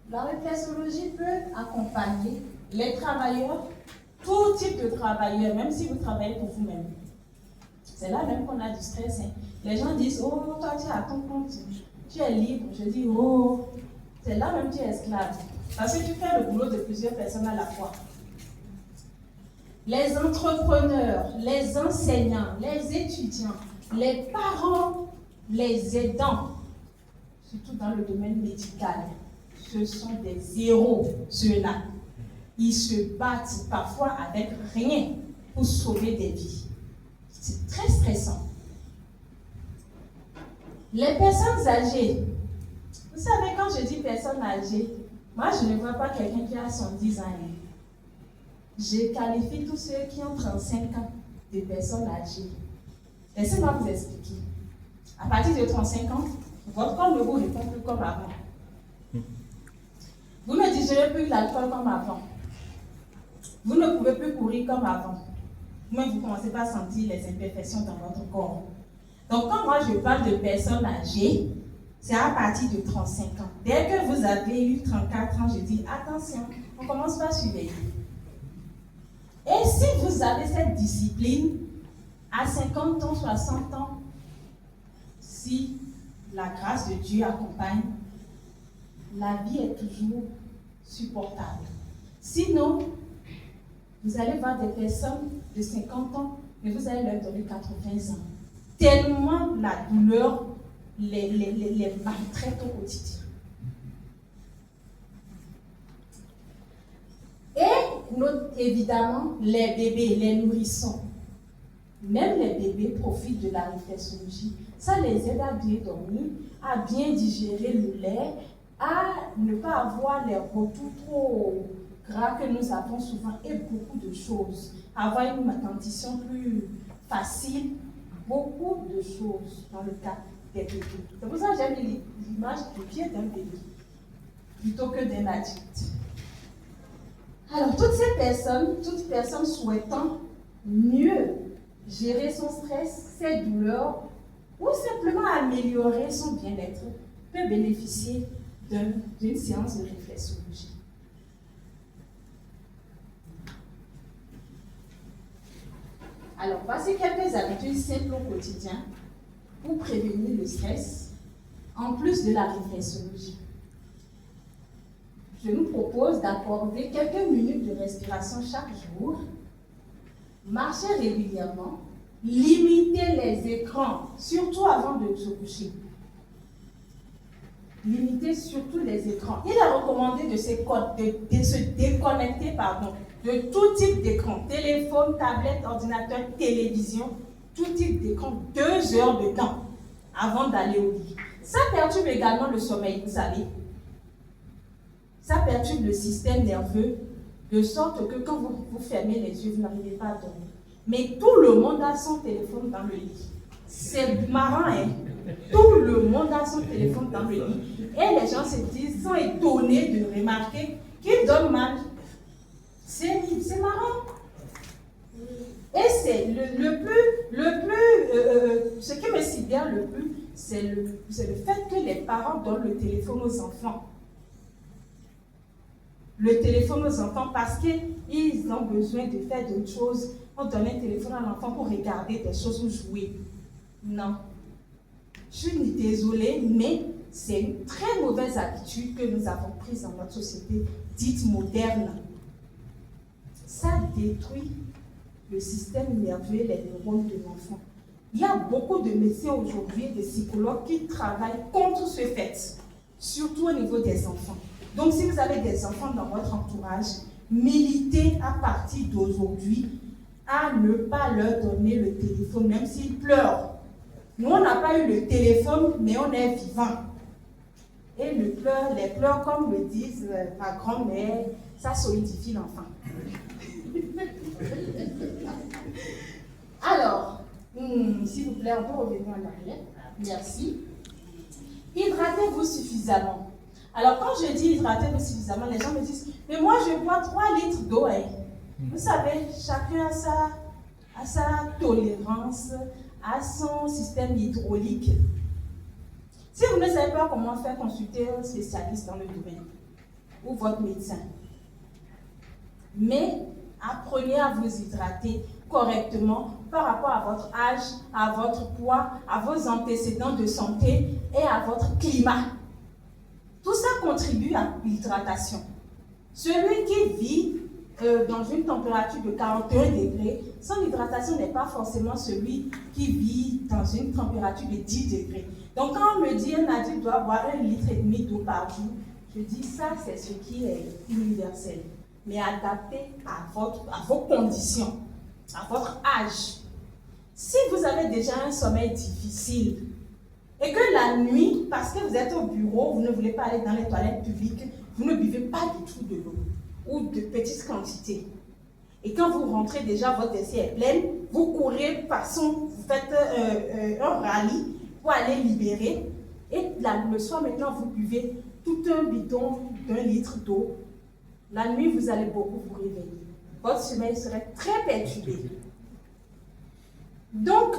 La réflexologie peut accompagner les travailleurs, tout type de travailleurs, même si vous travaillez pour vous-même. C'est là même qu'on a du stress. Hein. Les gens disent, oh, toi tu es à ton compte, tu es libre. Je dis, oh, c'est là même tu es esclave. Parce que tu fais le boulot de plusieurs personnes à la fois. Les entrepreneurs, les enseignants, les étudiants, les parents, les aidants, surtout dans le domaine médical. Ce sont des héros, ceux-là. Ils se battent parfois avec rien pour sauver des vies. C'est très stressant. Les personnes âgées, vous savez, quand je dis personnes âgées, moi je ne vois pas quelqu'un qui a 110 ans. Je qualifie tous ceux qui ont 35 ans de personnes âgées. Laissez-moi vous expliquer. À partir de 35 ans, votre corps ne vous répond plus comme avant. Vous ne digérez plus l'alcool comme avant. Vous ne pouvez plus courir comme avant. Vous-même, vous commencez pas à sentir les imperfections dans votre corps. Donc, quand moi je parle de personnes âgées, c'est à partir de 35 ans. Dès que vous avez eu 34 ans, je dis attention, on commence pas à surveiller. Et si vous avez cette discipline, à 50 ans, 60 ans, si la grâce de Dieu accompagne, la vie est toujours supportable. Sinon, vous allez voir des personnes de 50 ans, mais vous allez leur donner 80 ans. Tellement la douleur les maltraite au quotidien. Et évidemment, les bébés, les nourrissons. Même les bébés profitent de la réflexologie. Ça les aide à bien dormir, à bien digérer le lait, à ne pas avoir les retours trop gras que nous avons souvent et beaucoup de choses. Avoir une dentition plus facile, beaucoup de choses dans le cas des bébés. C'est pour ça que j'aime l'image du pied d'un bébé plutôt que d'un adulte. Alors, toutes personnes souhaitant mieux gérer son stress, ses douleurs, ou simplement améliorer son bien-être, peut bénéficier d'une séance de réflexologie. Alors, voici quelques habitudes simples au quotidien pour prévenir le stress, en plus de la réflexologie. Je nous propose d'accorder quelques minutes de respiration chaque jour, marcher régulièrement, limiter les écrans, surtout avant de se coucher. Limiter surtout les écrans. Il est recommandé de se déconnecter de tout type d'écran, téléphone, tablette, ordinateur, télévision, tout type d'écran, 2 heures de temps avant d'aller au lit. Ça perturbe également le sommeil, vous savez. Ça perturbe le système nerveux, de sorte que quand vous fermez les yeux, vous n'arrivez pas à dormir. Mais tout le monde a son téléphone dans le lit. C'est marrant, hein? Tout le monde a son téléphone dans le lit. Et les gens sont étonnés de remarquer qu'il donne mal. C'est marrant. Et c'est ce qui me sidère le plus, c'est le fait que les parents donnent le téléphone aux enfants. Le téléphone aux enfants parce qu'ils ont besoin de faire d'autres choses. On donne un téléphone à l'enfant pour regarder des choses ou jouer. Non. Je suis désolée, mais c'est une très mauvaise habitude que nous avons prise dans notre société dite moderne. Ça détruit le système nerveux et les neurones de l'enfant. Il y a beaucoup de médecins aujourd'hui, des psychologues qui travaillent contre ce fait, surtout au niveau des enfants. Donc, si vous avez des enfants dans votre entourage, militez à partir d'aujourd'hui à ne pas leur donner le téléphone, même s'ils pleurent. Nous, on n'a pas eu le téléphone, mais on est vivant. Et les pleurs, comme le disent ma grand-mère, ça solidifie l'enfant. Alors, s'il vous plaît, on peut revenir en arrière. Merci. Hydratez-vous suffisamment. Alors, quand je dis hydratez-vous suffisamment, les gens me disent, mais moi, je bois 3 litres d'eau. Hein. Vous savez, chacun a sa tolérance, a son système hydraulique. Si vous ne savez pas comment faire, consultez un spécialiste dans le domaine ou votre médecin. Mais apprenez à vous hydrater correctement par rapport à votre âge, à votre poids, à vos antécédents de santé et à votre climat. Tout ça contribue à l'hydratation. Celui qui vit dans une température de 41 degrés, son hydratation n'est pas forcément celui qui vit dans une température de 10 degrés. Donc quand on me dit qu'un adulte doit boire 1,5 litre d'eau par jour, Je dis ça, c'est ce qui est universel, mais adapté à vos conditions, à votre âge. Si vous avez déjà un sommeil difficile et que la nuit, parce que vous êtes au bureau, vous ne voulez pas aller dans les toilettes publiques, vous ne buvez pas du tout de l'eau ou de petites quantités. Et quand vous rentrez déjà, votre vessie est pleine, vous courez, vous faites un rallye pour aller libérer. Et le soir maintenant, vous buvez tout un bidon d'1 litre d'eau. La nuit, vous allez beaucoup vous réveiller. Votre sommeil serait très perturbé. Donc,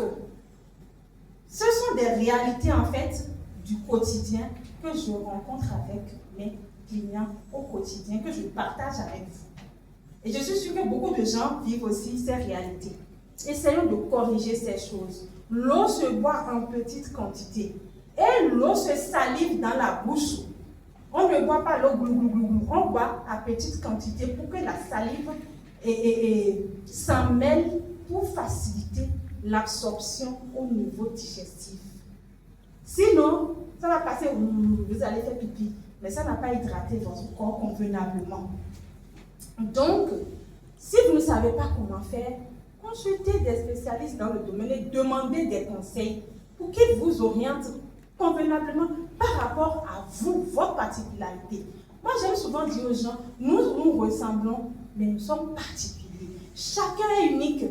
ce sont des réalités en fait du quotidien que je rencontre avec mes clients au quotidien, que je partage avec vous. Et je suis sûre que beaucoup de gens vivent aussi ces réalités. Essayons de corriger ces choses. L'eau se boit en petite quantité et l'eau se salive dans la bouche. On ne boit pas l'eau glou glou glou glou, on boit à petite quantité pour que la salive s'en mêle pour faciliter l'absorption au niveau digestif. Sinon, ça va passer, vous allez faire pipi, mais ça n'a pas hydraté votre corps convenablement. Donc, si vous ne savez pas comment faire, consultez des spécialistes dans le domaine et demandez des conseils pour qu'ils vous orientent convenablement par rapport à vous, votre particularité. Moi, j'aime souvent dire aux gens, nous ressemblons, mais nous sommes particuliers. Chacun est unique.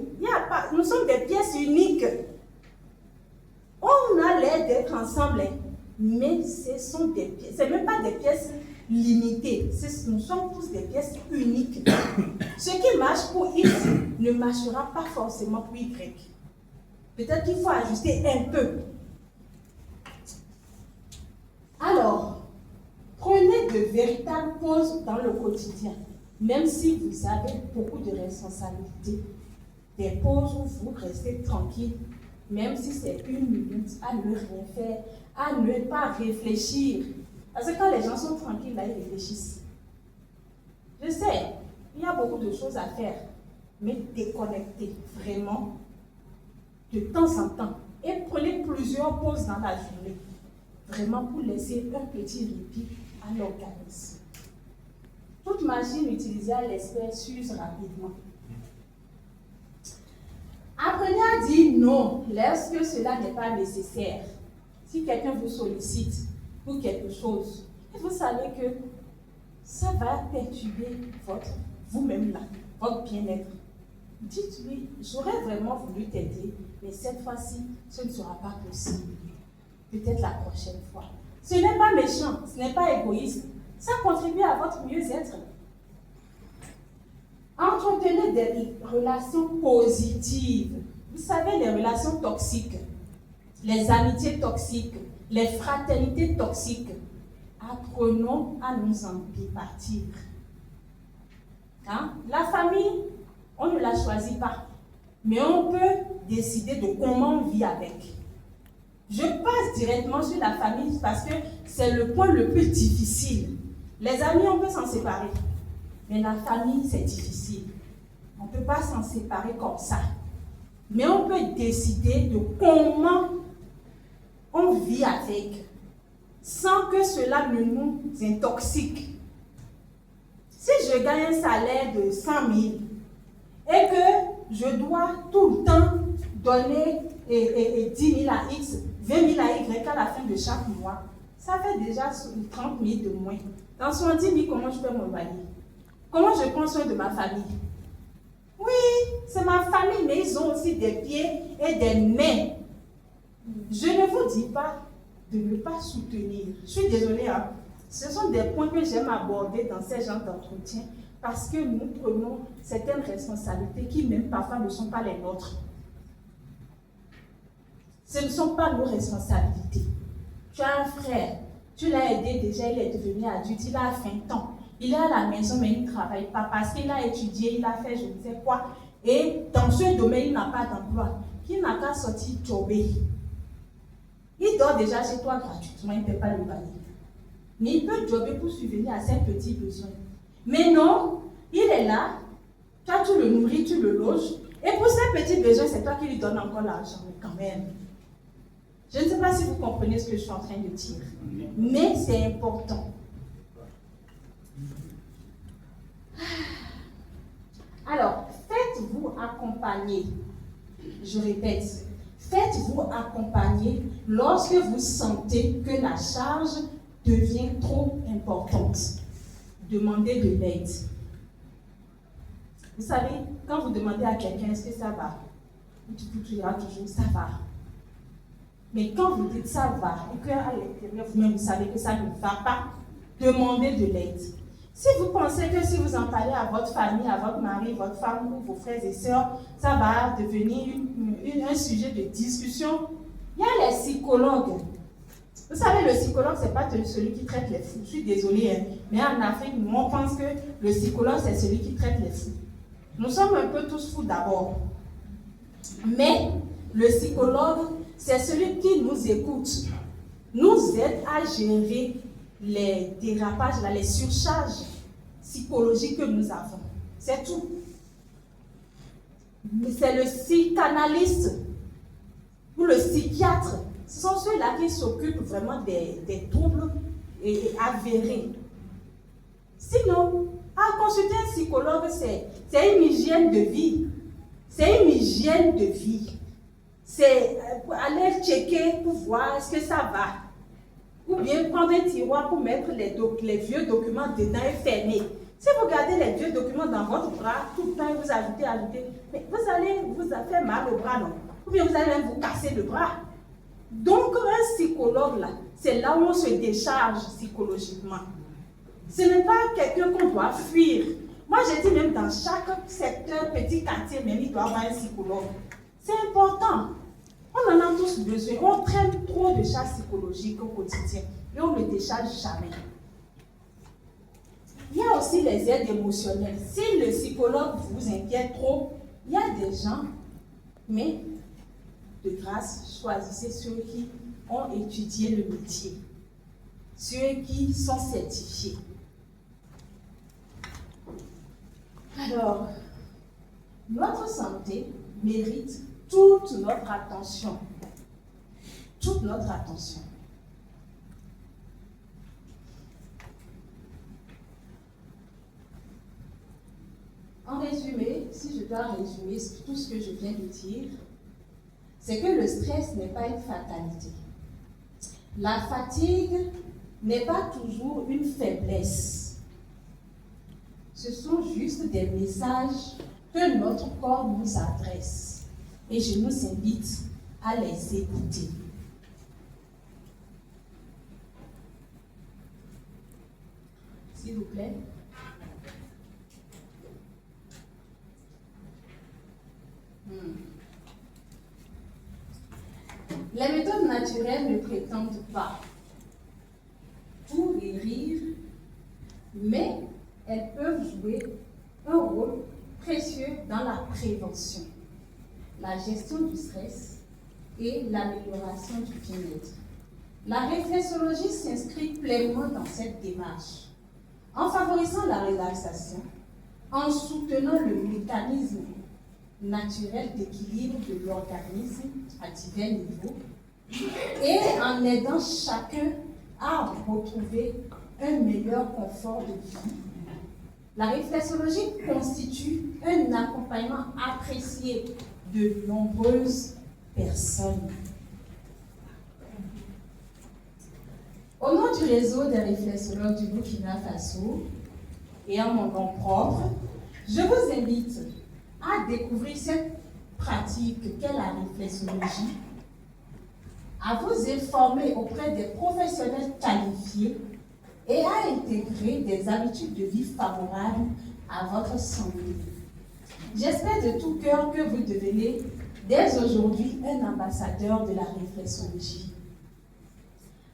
Nous sommes des pièces uniques. On a l'air d'être ensemble, mais ce sont des pièces. Ce n'est même pas des pièces limitées. Nous sommes tous des pièces uniques. Ce qui marche pour X ne marchera pas forcément pour Y. Peut-être qu'il faut ajuster un peu. Alors, prenez de véritables pauses dans le quotidien. Même si vous avez beaucoup de responsabilités, des pauses où vous restez tranquille, même si c'est 1 minute, à ne rien faire, à ne pas réfléchir. Parce que quand les gens sont tranquilles, là, ils réfléchissent. Je sais, il y a beaucoup de choses à faire, mais déconnectez vraiment de temps en temps et prenez plusieurs pauses dans la journée, vraiment pour laisser un petit répit à l'organisme. Toute machine utilisée à l'esprit s'use rapidement. Apprenez à dire non lorsque cela n'est pas nécessaire. Si quelqu'un vous sollicite pour quelque chose, et vous savez que ça va perturber vous-même là, votre bien-être, dites-lui, j'aurais vraiment voulu t'aider, mais cette fois-ci, ce ne sera pas possible. Peut-être la prochaine fois. Ce n'est pas méchant, ce n'est pas égoïste. Ça contribue à votre mieux-être. Entretenez des relations positives. Vous savez, les relations toxiques, les amitiés toxiques, les fraternités toxiques. Apprenons à nous en départir. La famille, on ne la choisit pas, mais on peut décider de comment on vit avec. Je passe directement sur la famille parce que c'est le point le plus difficile. Les amis, on peut s'en séparer, mais la famille, c'est difficile. On ne peut pas s'en séparer comme ça. Mais on peut décider de comment on vit avec, sans que cela ne nous intoxique. Si je gagne un salaire de 100 000 et que je dois tout le temps donner 10 000 à X, 20 000 à Y à la fin de chaque mois, ça fait déjà 30 000 de moins. Dans 70 000, comment je peux m'envoyer? Comment je prends soin de ma famille? Oui, c'est ma famille, mais ils ont aussi des pieds et des mains. Je ne vous dis pas de ne pas soutenir. Je suis désolée, ce sont des points que j'aime aborder dans ces genres d'entretien parce que nous prenons certaines responsabilités qui même parfois ne sont pas les nôtres. Ce ne sont pas nos responsabilités. Tu as un frère, tu l'as aidé déjà, il est devenu adulte, il a 20 ans. Il est à la maison, mais il ne travaille pas parce qu'il a étudié, il a fait je ne sais quoi. Et dans ce domaine, il n'a pas d'emploi. Il n'a qu'à sortir jobber. Il dort déjà chez toi gratuitement, il ne paie pas le bail. Mais il peut jobber pour subvenir à ses petits besoins. Mais non, il est là, toi tu le nourris, tu le loges. Et pour ses petits besoins, c'est toi qui lui donnes encore l'argent, quand même. Je ne sais pas si vous comprenez ce que je suis en train de dire. Mais c'est important. Alors, faites-vous accompagner. Je répète, faites-vous accompagner lorsque vous sentez que la charge devient trop importante. Demandez de l'aide. Vous savez, quand vous demandez à quelqu'un est-ce que ça va, il vous dira toujours ça va. Mais quand vous dites ça va, et qu'à l'intérieur vous-même vous savez que ça ne va pas, demandez de l'aide. Si vous pensez que si vous en parlez à votre famille, à votre mari, votre femme ou vos frères et sœurs, ça va devenir un sujet de discussion, il y a les psychologues. Vous savez, le psychologue, ce n'est pas celui qui traite les fous. Je suis désolée, hein, mais en Afrique, nous, on pense que le psychologue, c'est celui qui traite les fous. Nous sommes un peu tous fous d'abord. Mais le psychologue, c'est celui qui nous écoute, nous aide à gérer les dérapages, les surcharges psychologiques que nous avons. C'est tout. C'est le psychanalyste ou le psychiatre. Ce sont ceux-là qui s'occupent vraiment des troubles avérés. Sinon, consulter un psychologue, c'est une hygiène de vie. C'est une hygiène de vie. C'est aller checker pour voir est-ce que ça va. Ou bien prendre un tiroir pour mettre les vieux documents dedans et fermer. Si vous gardez les vieux documents dans votre bras, tout le temps vous ajoutez, mais vous allez vous faire mal au bras, non? Ou bien vous allez même vous casser le bras. Donc, un psychologue, là, c'est là où on se décharge psychologiquement. Ce n'est pas quelqu'un qu'on doit fuir. Moi, je dis même dans chaque secteur, petit quartier, même il doit y avoir un psychologue. C'est important. On en a tous besoin. On traîne trop de charges psychologiques au quotidien et on ne le décharge jamais. Il y a aussi les aides émotionnelles. Si le psychologue vous inquiète trop, il y a des gens, mais de grâce, choisissez ceux qui ont étudié le métier, ceux qui sont certifiés. Alors, notre santé mérite toute notre attention. Toute notre attention. En résumé, si je dois résumer tout ce que je viens de dire, c'est que le stress n'est pas une fatalité. La fatigue n'est pas toujours une faiblesse. Ce sont juste des messages que notre corps nous adresse. Et je nous invite à les écouter. S'il vous plaît. Les méthodes naturelles ne prétendent pas tout guérir, mais elles peuvent jouer un rôle précieux dans la prévention, la gestion du stress et l'amélioration du bien-être. La réflexologie s'inscrit pleinement dans cette démarche, en favorisant la relaxation, en soutenant le mécanisme naturel d'équilibre de l'organisme à divers niveaux et en aidant chacun à retrouver un meilleur confort de vie. La réflexologie constitue un accompagnement apprécié de nombreuses personnes. Au nom du réseau des réflexologues du Burkina Faso et en mon nom propre, je vous invite à découvrir cette pratique qu'est la réflexologie, à vous informer auprès des professionnels qualifiés et à intégrer des habitudes de vie favorables à votre santé. J'espère de tout cœur que vous devenez dès aujourd'hui un ambassadeur de la réflexologie.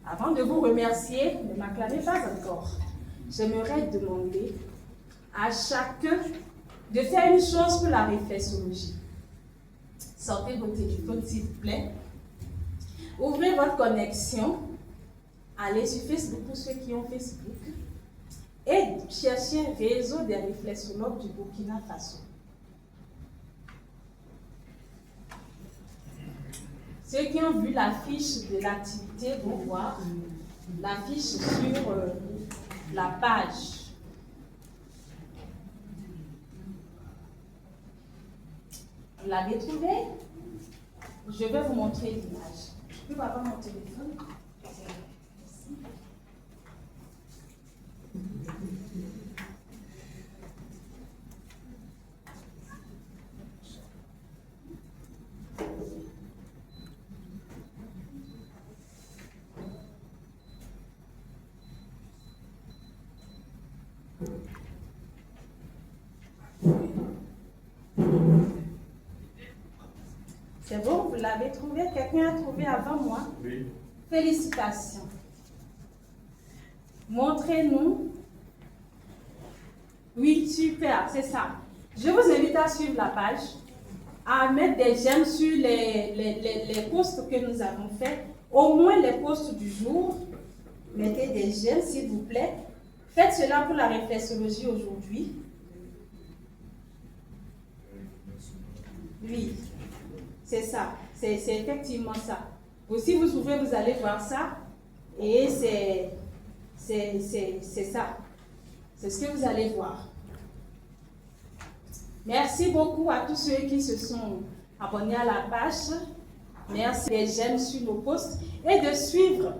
Avant de vous remercier, ne m'acclamez pas encore, j'aimerais demander à chacun de faire une chose pour la réflexologie. Sortez vos téléphones s'il vous plaît. Ouvrez votre connexion. Allez sur Facebook pour ceux qui ont Facebook. Et cherchez un réseau des réflexologues du Burkina Faso. Ceux qui ont vu l'affiche de l'activité vont voir l'affiche sur la page. Vous l'avez trouvé? Je vais vous montrer l'image. Je peux avoir mon téléphone? C'est bon, vous l'avez trouvé? Quelqu'un a trouvé avant moi? Oui. Félicitations. Montrez-nous. Oui, super, c'est ça. Je vous invite à suivre la page, à mettre des j'aime sur les posts que nous avons faits, au moins les posts du jour. Mettez des j'aime, s'il vous plaît. Faites cela pour la réflexologie aujourd'hui. Oui, c'est ça. C'est effectivement ça. Si vous ouvrez, vous allez voir ça. Et c'est ça. C'est ce que vous allez voir. Merci beaucoup à tous ceux qui se sont abonnés à la page. Merci des j'aime sur nos posts et de suivre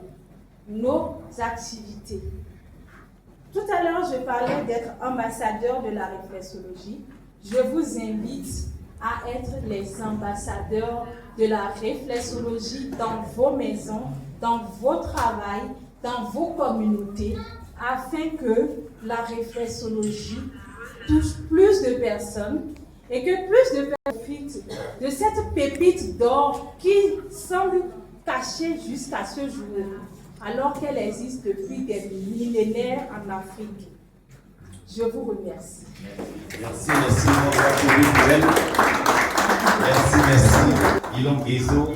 nos activités. Tout à l'heure, je parlais d'être ambassadeur de la réflexologie. Je vous invite à être les ambassadeurs de la réflexologie dans vos maisons, dans vos travails, dans vos communautés, afin que la réflexologie touche plus de personnes et que plus de personnes profitent de cette pépite d'or qui semble cachée jusqu'à ce jour, alors qu'elle existe depuis des millénaires en Afrique. Je vous remercie. Merci, merci. Ilon Guézo.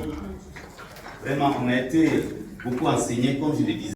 Vraiment, on a été beaucoup enseigné, comme je le disais.